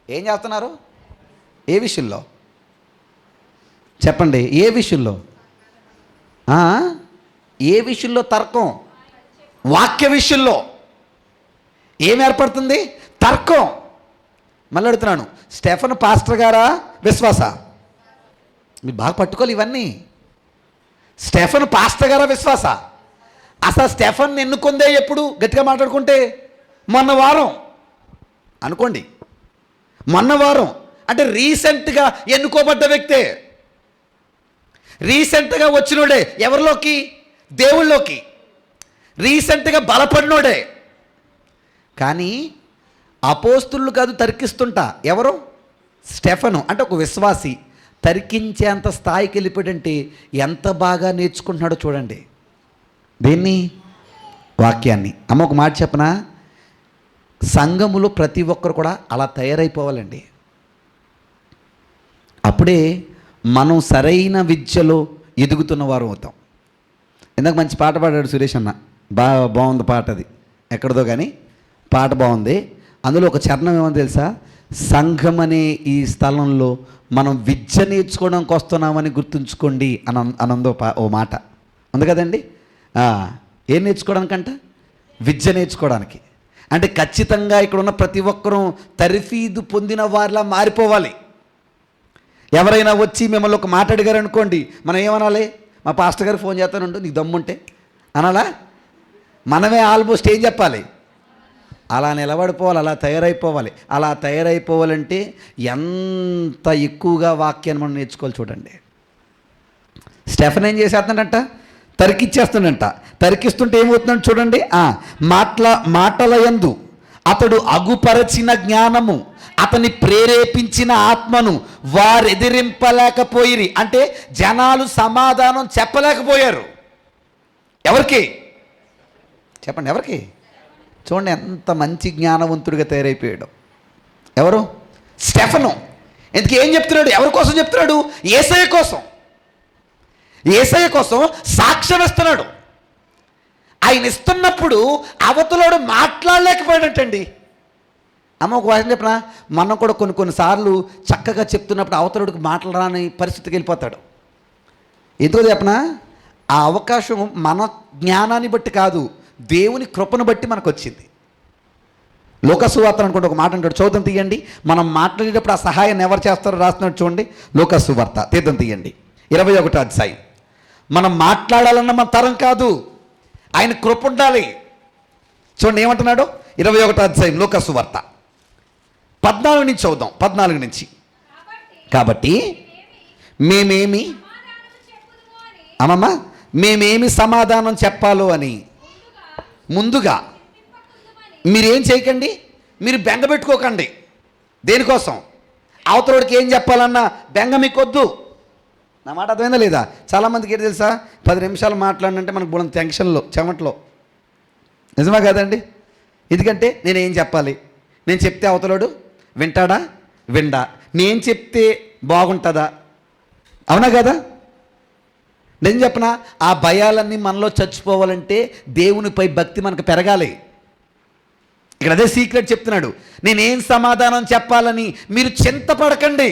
ఏం చేస్తున్నారు? ఏ విషయంలో చెప్పండి? ఏ విషయంలో? ఏ విషయంలో తర్కం? వాక్య విషయంలో ఏం ఏర్పడుతుంది? తర్కం. మళ్ళీ అడుగుతున్నాను, స్టెఫన్ పాస్టర్ గారా విశ్వాస? మీరు బాగా పట్టుకోవాలి ఇవన్నీ. స్టెఫన్ పాస్టర్ గారా విశ్వాస? అసలు స్టెఫన్ ఎన్నుకుందే ఎప్పుడు? గట్టిగా మాట్లాడుకుంటే మొన్న వారం అనుకోండి. మొన్న వారం అంటే రీసెంట్గా ఎన్నుకోబడ్డ వ్యక్తే, రీసెంట్గా వచ్చినోడే. ఎవరిలోకి? దేవుళ్ళలోకి. రీసెంట్గా బలపడినోడే. కానీ అపోస్తులు కాదు తర్కిస్తుంటా. ఎవరు? స్టెఫను. అంటే ఒక విశ్వాసి తర్కించేంత స్థాయికి వెళ్ళిపోయాడంటే ఎంత బాగా నేర్చుకుంటున్నాడో చూడండి. దేన్ని? వాక్యాన్ని. అమ్మ ఒక మాట చెప్పనా, సంఘములో ప్రతి ఒక్కరు కూడా అలా తయారైపోవాలండి. అప్పుడే మనం సరైన విద్యలో ఎదుగుతున్న వారు అవుతాం. ఇందాక మంచి పాట పాడాడు సురేష్ అన్న, బాగుంది పాట. అది ఎక్కడిదో కానీ పాట బాగుంది. అందులో ఒక చరణం ఏమో తెలుసా? సంఘం అనే ఈ స్థలంలో మనం విద్య నేర్చుకోవడానికి వస్తున్నామని గుర్తుంచుకోండి అనందో ఓ మాట ఉంది కదండి. ఏం నేర్చుకోవడానికంట? విద్య నేర్చుకోవడానికి. అంటే ఖచ్చితంగా ఇక్కడ ఉన్న ప్రతి ఒక్కరూ తర్ఫీదు పొందిన వారిలా మారిపోవాలి. ఎవరైనా వచ్చి మిమ్మల్ని ఒక మాట అడిగారు అనుకోండి, మనం ఏమనాలి? మా పాస్టర్ గారు ఫోన్ చేస్తానుండు, నీకు దమ్ముంటే అనాలా? మనమే ఆల్మోస్ట్ ఏం చెప్పాలి? అలా నిలబడిపోవాలి, అలా తయారైపోవాలి. అలా తయారైపోవాలంటే ఎంత ఎక్కువగా వాక్యాన్ని మనం నేర్చుకోవాలి చూడండి. స్టెఫన్ ఏం చేసేస్తాడంట? తరికిచ్చేస్తుండంట. తరికిస్తుంటే ఏమవుతుందంటే చూడండి, మాటల యందు అతడు అగుపరచిన జ్ఞానము, అతన్ని ప్రేరేపించిన ఆత్మను వారెదిరింపలేకపోయిరి. అంటే జనాలు సమాధానం చెప్పలేకపోయారు. ఎవరికి చెప్పండి? ఎవరికి? చూడండి ఎంత మంచి జ్ఞానవంతుడిగా తయారైపోయాడు. ఎవరు? స్టెఫను. ఎందుకు ఏం చెప్తున్నాడు? ఎవరి కోసం చెప్తున్నాడు? యేసయ్య కోసం. యేసయ్య కోసం సాక్ష్యం ఇస్తున్నాడు. ఆయన ఇస్తున్నప్పుడు అవతలోడు మాట్లాడలేకపోయాడటండి. అమ్మ ఒక వాసన చెప్పిన, మనం కూడా కొన్నిసార్లు చక్కగా చెప్తున్నప్పుడు అవతలోడికి మాట్లాడరాని పరిస్థితికి వెళ్ళిపోతాడు. ఎందుకో చెప్పనా? ఆ అవకాశం మన జ్ఞానాన్ని బట్టి కాదు, దేవుని కృపను బట్టి మనకు వచ్చింది. లోకసువార్త అనుకుంటే ఒక మాట అంటాడు, చూద్దాం తీయండి. మనం మాట్లాడేటప్పుడు ఆ సహాయాన్ని ఎవరు చేస్తారో రాస్తున్నాడు చూడండి. లోకసువార్త తీద్దాం తీయండి, 21వ అధ్యాయం. మనం మాట్లాడాలన్న మన తరం కాదు, ఆయన కృప ఉండాలి. చూడండి ఏమంటున్నాడు, 21వ అధ్యాయం లోకసువార్త 14 నుంచి చదువుదాం. 14 నుంచి. కాబట్టి మేమేమి మేమేమి సమాధానం చెప్పాలో అని ముందుగా మీరేం చేయకండి, మీరు బెంగ పెట్టుకోకండి. దేనికోసం? అవతలోడికి ఏం చెప్పాలన్నా బెంగ మీకొద్దు. నా మాట అర్థమైందా లేదా? చాలామందికి ఏంటి తెలుసా, 10 నిమిషాలు మాట్లాడినంటే మనకు బుడం టెన్షన్లో చెమట్లో. నిజమా కాదండి? ఎందుకంటే నేనేం చెప్పాలి, నేను చెప్తే అవతలోడు వింటాడా విండా, నేను చెప్తే బాగుంటుందా? అవునా కదా? నేను చెప్పనా, ఆ భయాలన్నీ మనలో చచ్చిపోవాలంటే దేవునిపై భక్తి మనకు పెరగాలి. ఇక్కడ అదే సీక్రెట్ చెప్తున్నాడు. నేనేం సమాధానం చెప్పాలని మీరు చింతపడకండి.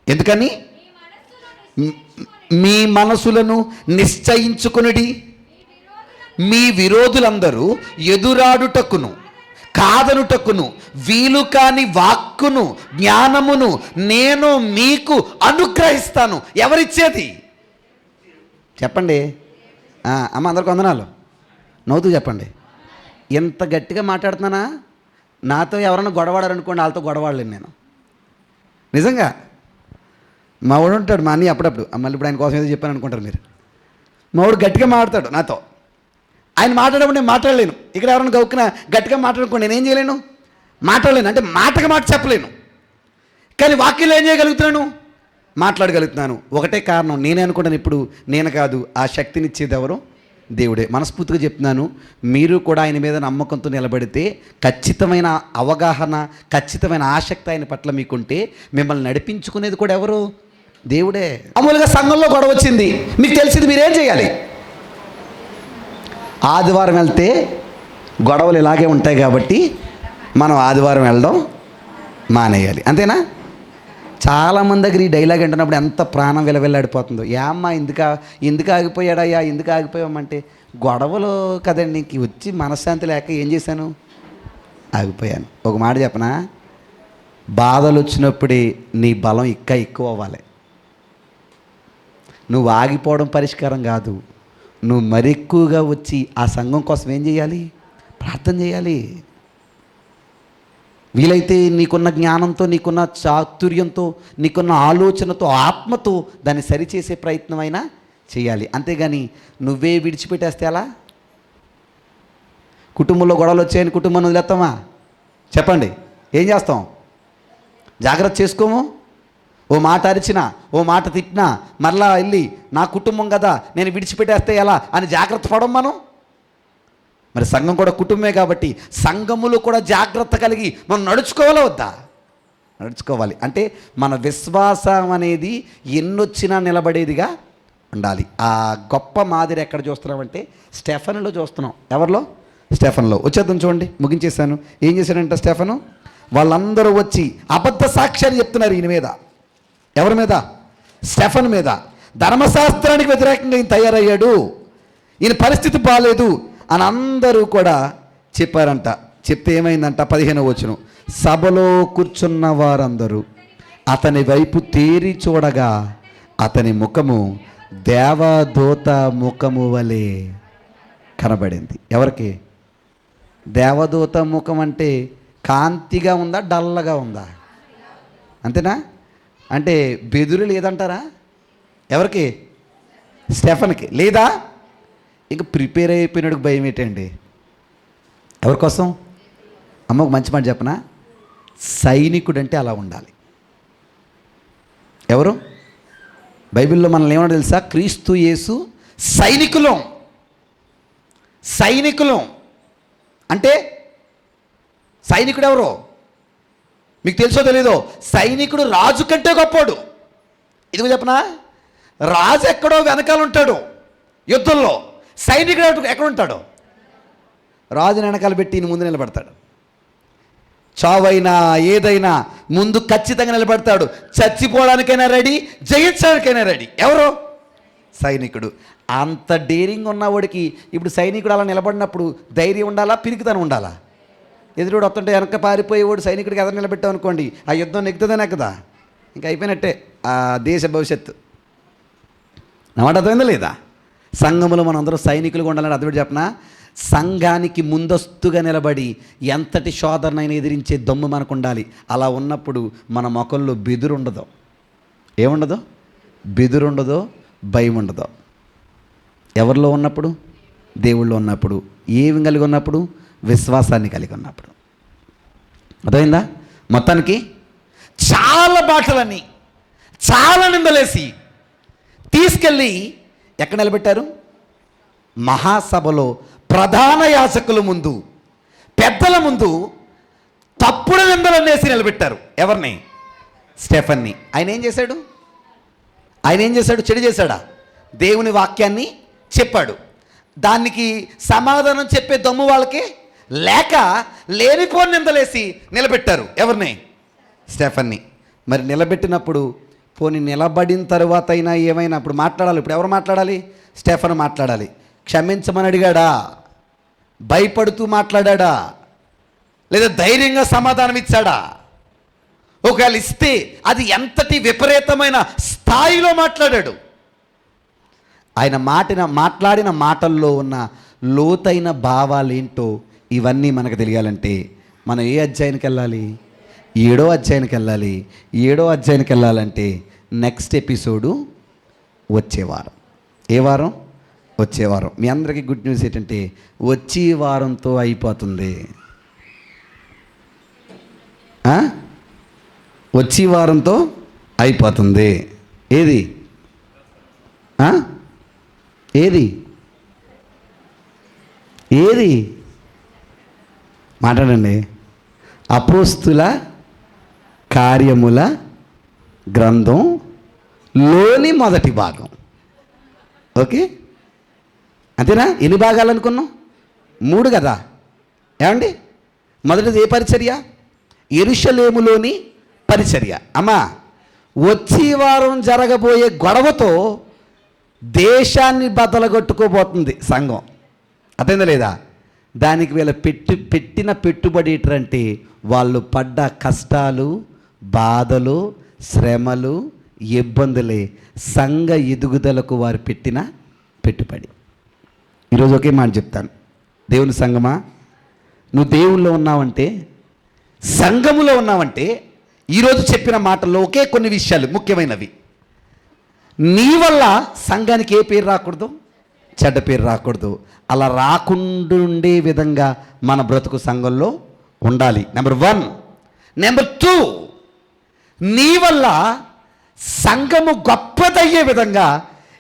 ఎందుకని? మీ మనసులను నిశ్చయించుకునుడి. మీ విరోధులందరూ ఎదురాడుటకును కాదనుటకును వీలు కాని వాక్కును జ్ఞానమును నేను మీకు అనుగ్రహిస్తాను. ఎవరిచ్చేది? చెప్పండి అమ్మ. అందరికి వందనాలు. నవ్వుతూ చెప్పండి. ఎంత గట్టిగా మాట్లాడుతున్నానా? నాతో ఎవరైనా గొడవాడారనుకోండి, వాళ్ళతో గొడవాడలేను నేను. నిజంగా మా వాడు ఉంటాడు, మా అన్నయ్య అప్పుడప్పుడు, మళ్ళీ ఇప్పుడు ఆయన కోసం ఏదో చెప్పాను అనుకుంటారు మీరు. మా వాడు గట్టిగా మాట్లాడతాడు నాతో. ఆయన మాట్లాడేప్పుడు నేను మాట్లాడలేను. ఇక్కడ ఎవరైనా గౌక్కున గట్టిగా మాట్లాడుకోండి, నేనేం చేయలేను, మాట్లాడలేను. అంటే మాటకు మాట చెప్పలేను, కానీ వాక్యంలో ఏం చేయగలుగుతున్నాను? మాట్లాడగలుగుతున్నాను. ఒకటే కారణం, నేనే అనుకుంటాను ఇప్పుడు, నేను కాదు, ఆ శక్తినిచ్చేది ఎవరు? దేవుడే. మనస్ఫూర్తిగా చెప్తున్నాను, మీరు కూడా ఆయన మీద నమ్మకంతో నిలబడితే, ఖచ్చితమైన అవగాహన, ఖచ్చితమైన ఆసక్తి ఆయన పట్ల మీకుంటే, మిమ్మల్ని నడిపించుకునేది కూడా ఎవరు? దేవుడే. మామూలుగా సంఘంలో గొడవ వచ్చింది, మీకు తెలిసింది, మీరేం చేయాలి? ఆదివారం వెళ్తే గొడవలు ఇలాగే ఉంటాయి కాబట్టి మనం ఆదివారం వెళ్ళడం మానేయాలి. అంతేనా? చాలామంది దగ్గర ఈ డైలాగ్ అంటున్నప్పుడు ఎంత ప్రాణం విలవిల్లాడిపోతుందో. ఏమ్మా ఎందుకు ఆగిపోయాడయ్యా, ఎందుకు ఆగిపోయామంటే గొడవలు కదండి, ఇంక వచ్చి మనశ్శాంతి లేక ఏం చేశాను, ఆగిపోయాను. ఒక మాట చెప్పనా, బాధలు వచ్చినప్పుడే నీ బలం ఇంకా ఎక్కువ అవ్వాలి. నువ్వు ఆగిపోవడం పరిష్కారం కాదు, నువ్వు మరి ఎక్కువగా వచ్చి ఆ సంఘం కోసం ఏం చేయాలి, ప్రార్థన చేయాలి. వీలైతే నీకున్న జ్ఞానంతో, నీకున్న చాతుర్యంతో, నీకున్న ఆలోచనతో, ఆత్మతో దాన్ని సరిచేసే ప్రయత్నమైనా చేయాలి. అంతేగాని నువ్వే విడిచిపెట్టేస్తే ఎలా? కుటుంబంలో గొడవలు వచ్చాయని కుటుంబాన్ని వదిలేస్తామా? చెప్పండి, ఏం చేస్తాం? జాగ్రత్త చేసుకోము. ఓ మాట అరిచినా, ఓ మాట తిట్టినా మరలా వెళ్ళి నా కుటుంబం కదా నేను విడిచిపెట్టేస్తే ఎలా అని జాగ్రత్త పడం మనం. మరి సంఘం కూడా కుటుంబమే కాబట్టి సంఘములో కూడా జాగ్రత్త కలిగి మనం నడుచుకోవాలా వద్దా? నడుచుకోవాలి. అంటే మన విశ్వాసం అనేది ఎన్నొచ్చినా నిలబడేదిగా ఉండాలి. ఆ గొప్ప మాదిరి ఎక్కడ చూస్తున్నామంటే స్టెఫనులో చూస్తున్నాం. ఎవరిలో? స్టెఫనులో. వచ్చేద్దాం చూడండి, ముగించేశాను. ఏం చేశాడంటే స్టెఫను, వాళ్ళందరూ వచ్చి అబద్ధ సాక్ష్యాలు చెప్తున్నారు ఈయన మీద. ఎవరి మీద? స్టెఫన్ మీద. ధర్మశాస్త్రానికి వ్యతిరేకంగా ఈయన తయారయ్యాడు, ఈయన పరిస్థితి బాగాలేదు అని అందరూ కూడా చెప్పారంట. చెప్తే ఏమైందంట? 15వ వచనం, సభలో కూర్చున్న వారందరూ అతని వైపు తేరి చూడగా అతని ముఖము దేవదూత ముఖము వలె కనబడింది. ఎవరికి? దేవదూత ముఖం అంటే కాంతిగా ఉందా, డల్లగా ఉందా? అంతేనా? అంటే బెదురు లేదంటారా? ఎవరికి? స్టెఫన్కి లేదా? ఇంక ప్రిపేర్ అయిపోయినాడు భయం ఏంటండి? ఎవరి కోసం? అమ్మ ఒక మంచి మాట చెప్పనా, సైనికుడు అంటే అలా ఉండాలి. ఎవరు? బైబిల్లో మనల్ని ఏమన్నా తెలుసా? క్రీస్తు యేసు సైనికులం. సైనికులం అంటే సైనికుడు ఎవరు మీకు తెలుసో తెలీదో? సైనికుడు రాజు కంటే గొప్పోడు. ఇదిగో చెప్పనా, రాజు ఎక్కడో వెనకాల ఉంటాడు యుద్ధంలో, సైనికుడు ఎక్కడ ఉంటాడు? రాజుని వెనకాల పెట్టి ఈయన ముందు నిలబడతాడు. చావైనా ఏదైనా ముందు ఖచ్చితంగా నిలబడతాడు. చచ్చిపోవడానికైనా రెడీ, జయించడానికైనా రెడీ. ఎవరు? సైనికుడు. అంత డేరింగ్ ఉన్నవాడికి ఇప్పుడు సైనికుడు అలా నిలబడినప్పుడు ధైర్యం ఉండాలా, పిరికితనం ఉండాలా? ఎదురుడు వస్తుంటే వెనక పారిపోయేవాడు సైనికుడికి ఎదురు నిలబెట్టావు అనుకోండి, ఆ యుద్ధం నెక్కుతుందనే కదా, ఇంకా అయిపోయినట్టే ఆ దేశ భవిష్యత్తు. నమాట అర్థమైందా లేదా? సంఘములో మనం అందరూ సైనికులుగా ఉండాలని అర్థం చెప్పనా, సంఘానికి ముందస్తుగా నిలబడి ఎంతటి శోధనైనా ఎదిరించే దమ్ము మనకు ఉండాలి. అలా ఉన్నప్పుడు మన మొఖంలో బెదురు ఉండదు. ఏముండదు? బెదురు ఉండదు, భయం ఉండదు. ఎవరిలో ఉన్నప్పుడు? దేవుళ్ళో ఉన్నప్పుడు. ఏమి కలిగి ఉన్నప్పుడు? విశ్వాసాన్ని కలిగి ఉన్నప్పుడు. అర్థమైందా? మొత్తానికి చాలా బాటలని, చాలా నిందలేసి తీసుకెళ్ళి ఎక్కడ నిలబెట్టారు? మహాసభలో ప్రధాన యాజకుల ముందు, పెద్దల ముందు తప్పుడు నిందలనేసి నిలబెట్టారు. ఎవరిని? స్టెఫన్ని. ఆయన ఏం చేశాడు? చెడు చేశాడా? దేవుని వాక్యాన్ని చెప్పాడు. దానికి సమాధానం చెప్పే దమ్ము వాళ్ళకి లేక లేనిపోని నిందలేసి నిలబెట్టారు. ఎవరిని? స్టెఫన్ని. మరి నిలబెట్టినప్పుడు పోనీ నిలబడిన తర్వాత అయినా ఏమైనా అప్పుడు మాట్లాడాలి. ఇప్పుడు ఎవరు మాట్లాడాలి? స్టెఫన్ మాట్లాడాలి. క్షమించమని అడిగాడా? భయపడుతూ మాట్లాడా? లేదా ధైర్యంగా సమాధానం ఇచ్చాడా? ఒకవేళ ఇస్తే అది ఎంతటి విపరీతమైన స్థాయిలో మాట్లాడాడు. ఆయన మాట్లాడిన మాటల్లో ఉన్న లోతైన భావాలు ఏంటో ఇవన్నీ మనకు తెలియాలంటే మనం ఏ అధ్యాయానికి వెళ్ళాలి? 7వ అధ్యాయానికి వెళ్ళాలి. 7వ అధ్యాయానికి వెళ్ళాలంటే నెక్స్ట్ ఎపిసోడు వచ్చే వారం. ఏ వారం? వచ్చే వారం. మీ అందరికీ గుడ్ న్యూస్ ఏంటంటే వచ్చే వారంతో అయిపోతుంది. వచ్చే వారంతో అయిపోతుంది. ఏది? ఏది? ఏది? మాట్లాడండి. అపోస్తుల కార్యముల గ్రంథం లోని మొదటి భాగం. ఓకే, అంతేనా? ఎన్ని భాగాలు అనుకున్నాం? 3 కదా. ఏమండి? మొదటిది ఏ పరిచర్య? యెరూషలేములోని పరిచర్య. అమ్మా, వచ్చే వారం జరగబోయే గొడవతో దేశాన్ని బద్దలగొట్టుకోబోతుంది సంఘం. అర్థమైందా లేదా? దానికి వీళ్ళ పెట్టిన పెట్టుబడి ఏంటంటే వాళ్ళు పడ్డ కష్టాలు, బాధలు, శ్రమలు, ఇబ్బందులే సంఘ ఎదుగుదలకు వారు పెట్టిన పెట్టుబడి. ఈరోజు ఒకే మాట చెప్తాను, దేవుని సంఘమా, నువ్వు దేవుల్లో ఉన్నావంటే, సంఘములో ఉన్నావంటే, ఈరోజు చెప్పిన మాటల్లో ఒకే కొన్ని విషయాలు ముఖ్యమైనవి. నీ వల్ల సంఘానికి ఏ పేరు రాకూడదు, చెడ్డ పేరు రాకూడదు. అలా రాకుండా ఉండే విధంగా మన బ్రతుకు సంఘంలో ఉండాలి. నెంబర్ 1. నెంబర్ 2, నీ వల్ల సంఘము గొప్పదయ్యే విధంగా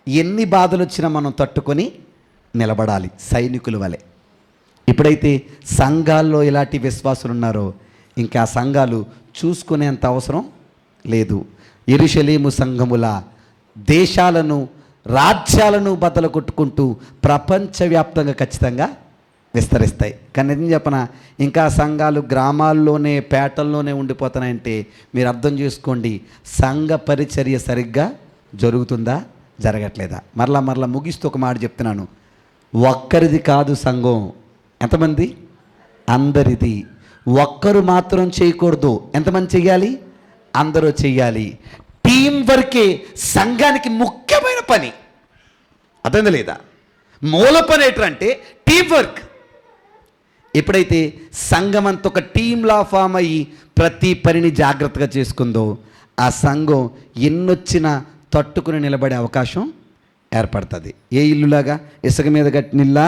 ఎన్ని బాధలు వచ్చినా మనం తట్టుకొని నిలబడాలి, సైనికుల వలె. ఎప్పుడైతే సంఘాల్లో ఇలాంటి విశ్వాసులు ఉన్నారో ఇంకా ఆ సంఘాలు చూసుకునేంత అవసరం లేదు. యెరూషలేము సంఘముల దేశాలను, రాజ్యాలను బద్దలు కొట్టుకుంటూ ప్రపంచవ్యాప్తంగా ఖచ్చితంగా విస్తరిస్తాయి. కానీ నిజం చెప్పనా, ఇంకా సంఘాలు గ్రామాల్లోనే, పేటల్లోనే ఉండిపోతున్నాయంటే మీరు అర్థం చేసుకోండి, సంఘ పరిచర్య సరిగ్గా జరుగుతుందా, జరగట్లేదా? మరలా ముగిస్తూ ఒక మాట చెప్తున్నాను, ఒక్కరిది కాదు సంఘం. ఎంతమంది? అందరిది. ఒక్కరు మాత్రం చేయకూడదు. ఎంతమంది చెయ్యాలి? అందరూ చెయ్యాలి. టీం వర్కే సంఘానికి ముఖ్యమైన పని. అర్థమైందా లేదా? మూల పని ఏంటంటే టీం వర్క్. ఎప్పుడైతే సంఘం అంత ఒక టీంలా ఫామ్ అయ్యి ప్రతి పనిని జాగ్రత్తగా చేసుకుందో ఆ సంఘం ఎన్నొచ్చినా తట్టుకుని నిలబడే అవకాశం ఏర్పడుతుంది. ఏ ఇల్లులాగా? ఇసుక మీద కట్టిన ఇల్లా,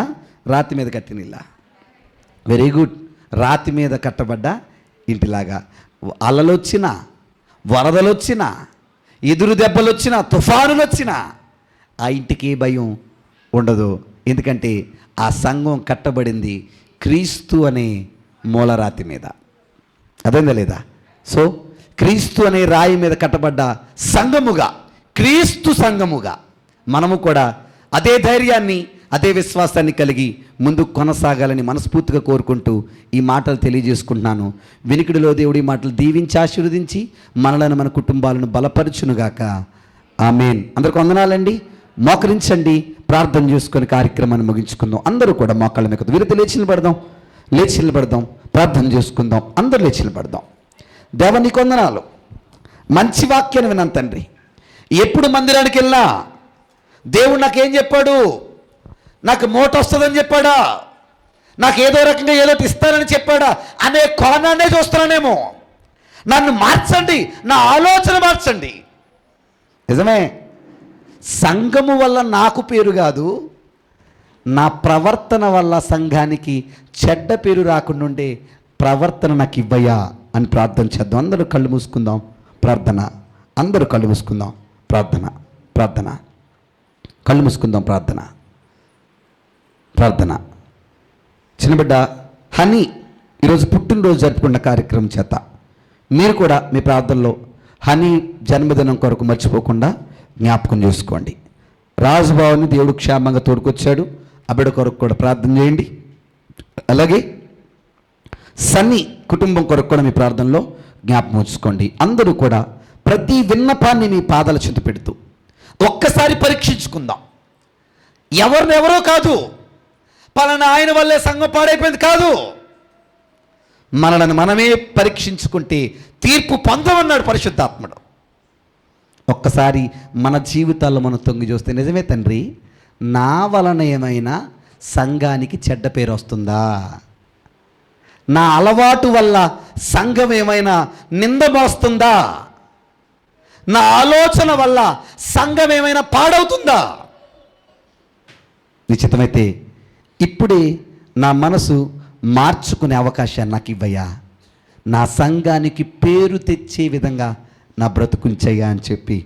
రాతి మీద కట్టిన ఇల్లా? Very good. రాతి మీద కట్టబడ్డ ఇంటిలాగా అలలు వచ్చినా, వరదలు వచ్చినా, ఎదురు దెబ్బలు వచ్చినా, తుఫానులు వచ్చినా ఆ ఇంటికి భయం ఉండదు. ఎందుకంటే ఆ సంఘం కట్టబడింది క్రీస్తు అనే మూలరాతి మీద. అర్థమైందా లేదా? సో క్రీస్తు అనే రాయి మీద కట్టబడ్డ సంఘముగా, క్రీస్తు సంఘముగా మనము కూడా అదే ధైర్యాన్ని, అదే విశ్వాసాన్ని కలిగి ముందుకు కొనసాగాలని మనస్ఫూర్తిగా కోరుకుంటూ ఈ మాటలు తెలియజేసుకుంటున్నాను. వినికిడిలో దేవుడి మాటలు దీవించి ఆశీర్వదించి మనలను, మన కుటుంబాలను బలపరచునుగాక. ఆమేన్. అందరికి వందనాలండి. మోకరించండి, ప్రార్థన చేసుకొని కార్యక్రమాన్ని ముగించుకుందాం. అందరూ కూడా మోకాళ్ళ మీద వీరితో లేచి నిలబడదాం, ప్రార్థన చేసుకుందాం. అందరూ లేచి నిలబడదాం. దేవా నీకు వందనాలు. మంచి వాక్యాన్ని విన్నాను తండ్రి. ఎప్పుడు మందిరానికి వెళ్ళినా దేవుడు నాకేం చెప్పాడు? నాకు మోట వస్తుందని చెప్పాడా? నాకు ఏదో రకంగా ఏదో ఇస్తానని చెప్పాడా అనే కోణాన్నే చూస్తున్నానేమో. నన్ను మార్చండి, నా ఆలోచన మార్చండి. నిజమే, సంఘము వల్ల నాకు పేరు కాదు, నా ప్రవర్తన వల్ల సంఘానికి చెడ్డ పేరు రాకుండా ఉండే ప్రవర్తన నాకు ఇవ్వయా అని ప్రార్థన చేద్దాం. అందరూ కళ్ళు మూసుకుందాం. ప్రార్థన. అందరూ కళ్ళు మూసుకుందాం. ప్రార్థన. కళ్ళు మూసుకుందాం. ప్రార్థన. చిన్నబిడ్డ హనీ ఈరోజు పుట్టినరోజు జరుపుకున్న కార్యక్రమం చేత మీరు కూడా మీ ప్రార్థనలో హనీ జన్మదినం కొరకు మర్చిపోకుండా జ్ఞాపకం చేసుకోండి. రాజుబాబుని దేవుడు క్షేమంగా తోడుకొచ్చాడు. ఆ బిడ్డ కొరకు కూడా ప్రార్థన చేయండి. అలాగే సన్నీ కుటుంబం కొరకు కూడా మీ ప్రార్థనలో జ్ఞాపకం ఉంచుకోండి. అందరూ కూడా ప్రతి విన్నపాన్ని మీ పాదాల చెంత పెడుతూ ఒక్కసారి పరీక్షించుకుందాం. ఎవరినెవరో కాదు, పలానా ఆయన వల్లే సంఘం పాడైపోయింది కాదు, మనలను మనమే పరీక్షించుకుంటే తీర్పు పొందమన్నాడు పరిశుద్ధాత్ముడు. ఒక్కసారి మన జీవితాల్లో మనం తొంగి చూస్తే నిజమే తండ్రి, నా వలన ఏమైనా సంఘానికి చెడ్డ పేరు వస్తుందా? నా అలవాటు వల్ల సంఘం ఏమైనా నింద మోస్తుందా? నా ఆలోచన వల్ల సంఘం ఏమైనా పాడవుతుందా? నిశ్చితమైతే ఇప్పుడే నా మనసు మార్చుకునే అవకాశాన్ని నాకు ఇవ్వయ్యా. నా సంఘానికి పేరు తెచ్చే విధంగా నా బ్రతుకుంచయ్యా అని చెప్పి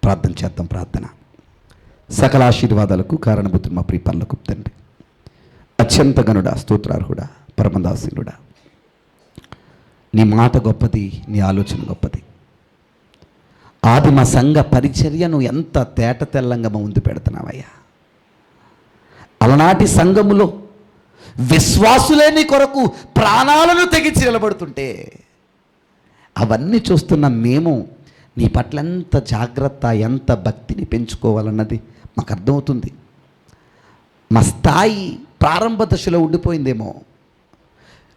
ప్రార్థన చేద్దాం. ప్రార్థన. సకల ఆశీర్వాదాలకు కారణభూతుడు మా ప్రియపరలోకపు తండ్రి, అత్యంత గనుడా, స్తోత్రార్హుడా, పరమదాసీనుడా, నీ మాట గొప్పది, నీ ఆలోచన గొప్పది. ఆది మా సంఘ పరిచర్యను ఎంత తేట తెల్లంగా ముందు పెడుతున్నావయ్యా. అలనాటి సంఘములో విశ్వాసులే నీ కొరకు ప్రాణాలను తెగించి నిలబడుతుంటే అవన్నీ చూస్తున్న మేము నీ పట్ల ఎంత జాగ్రత్త, ఎంత భక్తిని పెంచుకోవాలన్నది మాకు అర్థమవుతుంది. మా స్థాయి ప్రారంభ దశలో ఉండిపోయిందేమో,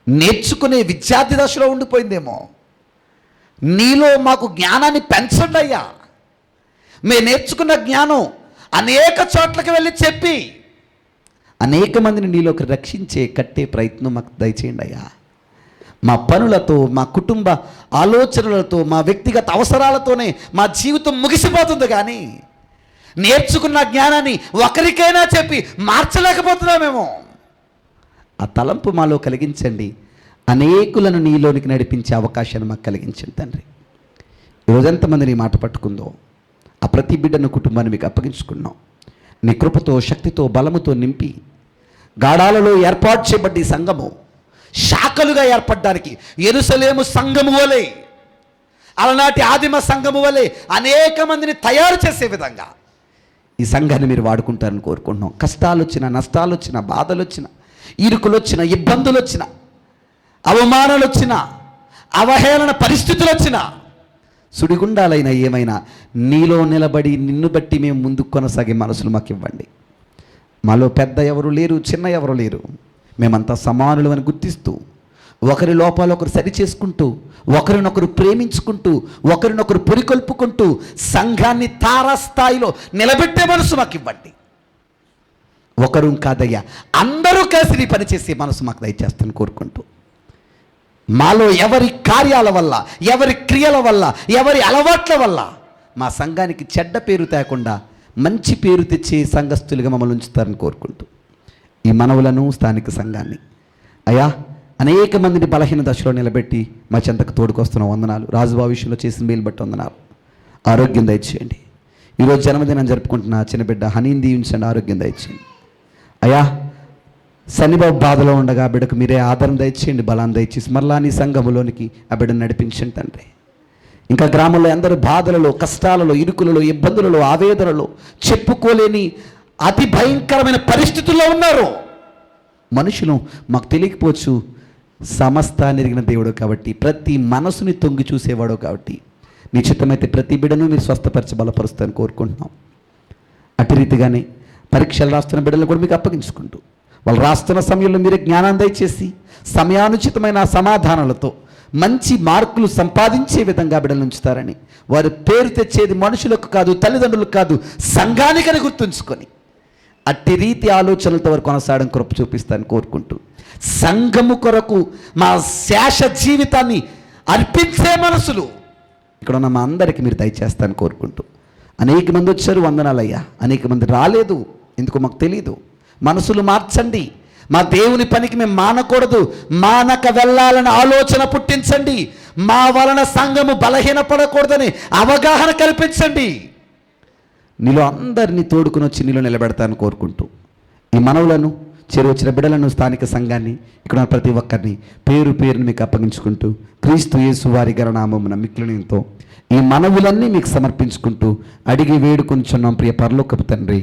నేర్చుకునే విద్యార్థి దశలో ఉండిపోయిందేమో. నీలో మాకు జ్ఞానాన్ని పెంచండి అయ్యా. మేము నేర్చుకున్న జ్ఞానం అనేక చోట్లకి వెళ్ళి చెప్పి అనేక మందిని నీలోకి రక్షించే కట్టే ప్రయత్నం మాకు దయచేయండి అయ్యా. మా పనులతో, మా కుటుంబ ఆలోచనలతో, మా వ్యక్తిగత అవసరాలతోనే మా జీవితం ముగిసిపోతుంది, కానీ నేర్చుకున్న జ్ఞానాన్ని ఒకరికైనా చెప్పి మార్చలేకపోతున్నామేమో. ఆ తలంపు మాలో కలిగించండి. అనేకులను నీలోనికి నడిపించే అవకాశాన్ని మాకు కలిగించండి తండ్రి. ఈరోజు ఎంతమంది నీ మాట పట్టుకుందో ఆ ప్రతి బిడ్డను కుటుంబాన్ని మీకు అప్పగించుకున్నాం. నీ కృపతో, శక్తితో, బలముతో నింపి గాఢాలలో ఏర్పాటు చేయబడ్డ ఈ సంఘము శాఖలుగా ఏర్పడడానికి యెరూషలేము సంఘము వలె, అలనాటి ఆదిమ సంఘము వలె అనేక మందిని తయారు చేసే విధంగా ఈ సంఘాన్ని మీరు వాడుకుంటారని కోరుకుంటున్నాం. కష్టాలు వచ్చినా, నష్టాలు వచ్చినా, బాధలు వచ్చినా, ఇరుకులు వచ్చినా, ఇబ్బందులు వచ్చినా, అవమానాలు వచ్చినా, అవహేళన పరిస్థితులు వచ్చినా, సుడిగుండాలైనా ఏమైనా నీలో నిలబడి నిన్ను బట్టి మేము ముందుకు కొనసాగే మనసులు మాకు ఇవ్వండి. మాలో పెద్ద ఎవరు లేరు, చిన్న ఎవరు లేరు, మేమంతా సమానులు అని గుర్తిస్తూ, ఒకరి లోపాలు ఒకరు సరి చేసుకుంటూ, ఒకరినొకరు ప్రేమించుకుంటూ, ఒకరినొకరు పురికొల్పుకుంటూ సంఘాన్ని తారాస్థాయిలో నిలబెట్టే మనసు మాకు ఇవ్వండి. ఒకరు కాదయ్యా, అందరూ కలిసి నీ పని చేసే మనసు మాకు దయచేస్తాను కోరుకుంటూ, మాలో ఎవరి కార్యాల వల్ల, ఎవరి క్రియల వల్ల, ఎవరి అలవాట్ల వల్ల మా సంఘానికి చెడ్డ పేరు తేకుండా మంచి పేరు తెచ్చే సంఘస్థులుగా మమ్మల్ని ఉంచుతారని కోరుకుంటూ ఈ మనవులను, స్థానిక సంఘాన్ని అయ్యా అనేక మందిని బలహీన దశలో నిలబెట్టి మా చెంతకు తోడుకొస్తున్న వందనాలు. రాజుబాబు విషయంలో చేసిన మేలు బట్టి వందనాలు. ఆరోగ్యం దయచేయండి. ఈరోజు జన్మదినం జరుపుకుంటున్న చిన్న బిడ్డ హనీని దీవించండి, ఆరోగ్యం దయచేయండి అయ్యా. శనిబాబు బాధలో ఉండగా ఆ బిడ్డకు మీరే ఆదరణ దయచేయండి, బలాన్ని దయచేసి మరలా నీ సంఘములోనికి ఆ బిడ్డను నడిపించండి తండ్రి. ఇంకా గ్రామంలో అందరూ బాధలలో, కష్టాలలో, ఇరుకులలో, ఇబ్బందులలో, ఆవేదనలో, చెప్పుకోలేని అతి భయంకరమైన పరిస్థితుల్లో ఉన్నారు. మనుషులు మాకు తెలియకపోవచ్చు, సమస్తాన్ని ఎరిగిన దేవుడు కాబట్టి, ప్రతి మనసుని తొంగి చూసేవాడు కాబట్టి నీ చిత్తమైతే ప్రతి బిడ్డను మీరు స్వస్థపరిచి బలపరుస్తారని కోరుకుంటున్నాం. అటు రీతిగానే పరీక్షలు రాస్తున్న బిడ్డలను కూడా మీకు అప్పగించుకుంటూ వాళ్ళు రాస్తున్న సమయంలో మీరే జ్ఞానాన్ని దయచేసి సమయానుచితమైన సమాధానాలతో మంచి మార్కులు సంపాదించే విధంగా బిడ్డలు ఉంచుతారని, వారి పేరు తెచ్చేది మనుషులకు కాదు, తల్లిదండ్రులకు కాదు, సంఘానికని గుర్తుంచుకొని అట్టి రీతి ఆలోచనలతో వారు కొనసాగడం కృప చూపిస్తారని కోరుకుంటూ సంఘము కొరకు మా శేష జీవితాన్ని అర్పించే మనసులు ఇక్కడ ఉన్న మా అందరికీ మీరు దయచేస్తారని కోరుకుంటూ, అనేక మంది వచ్చారు, వందనాలయ్యా. అనేక మంది రాలేదు, ఎందుకో మాకు తెలీదు. మనసులు మార్చండి. మా దేవుని పనికి మేము మానకూడదు, మానక వెళ్ళాలని ఆలోచన పుట్టించండి. మా వలన సంఘము బలహీనపడకూడదని అవగాహన కల్పించండి. నీలో అందరినీ తోడుకుని వచ్చి నీలో నిలబెడతాను కోరుకుంటూ ఈ మనవులను, చేరువచ్చిన బిడ్డలను, స్థానిక సంఘాన్ని, ఇక్కడ ఉన్న ప్రతి ఒక్కరిని పేరు పేరుని మీకు అప్పగించుకుంటూ క్రీస్తు యేసు వారి గణనామమున మిక్కిలితో ఈ మనవులన్నీ మీకు సమర్పించుకుంటూ అడిగి వేడుకొంచున్నాం ప్రియ పరలోకపు తండ్రి.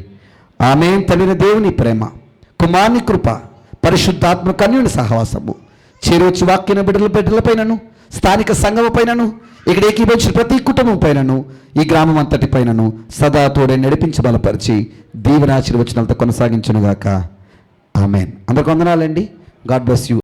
ఆమేన్. తండ్రిన దేవుని ప్రేమ, కుమారుని కృప, పరిశుద్ధాత్మ కన్యుని సహవాసము చేరువచ్చి వాక్యన బిడ్డలపైనను, స్థానిక సంఘము పైనను, ఇక్కడ ఏకీభవించిన ప్రతి కుటుంబం పైనను, ఈ గ్రామం అంతటి పైనను సదా తోడే నడిపించి బలపరిచి దీవెనాశీర్వచనాలతో కొనసాగించునుగాక. ఆమేన్. అందరికి వందనాలండి. God bless you.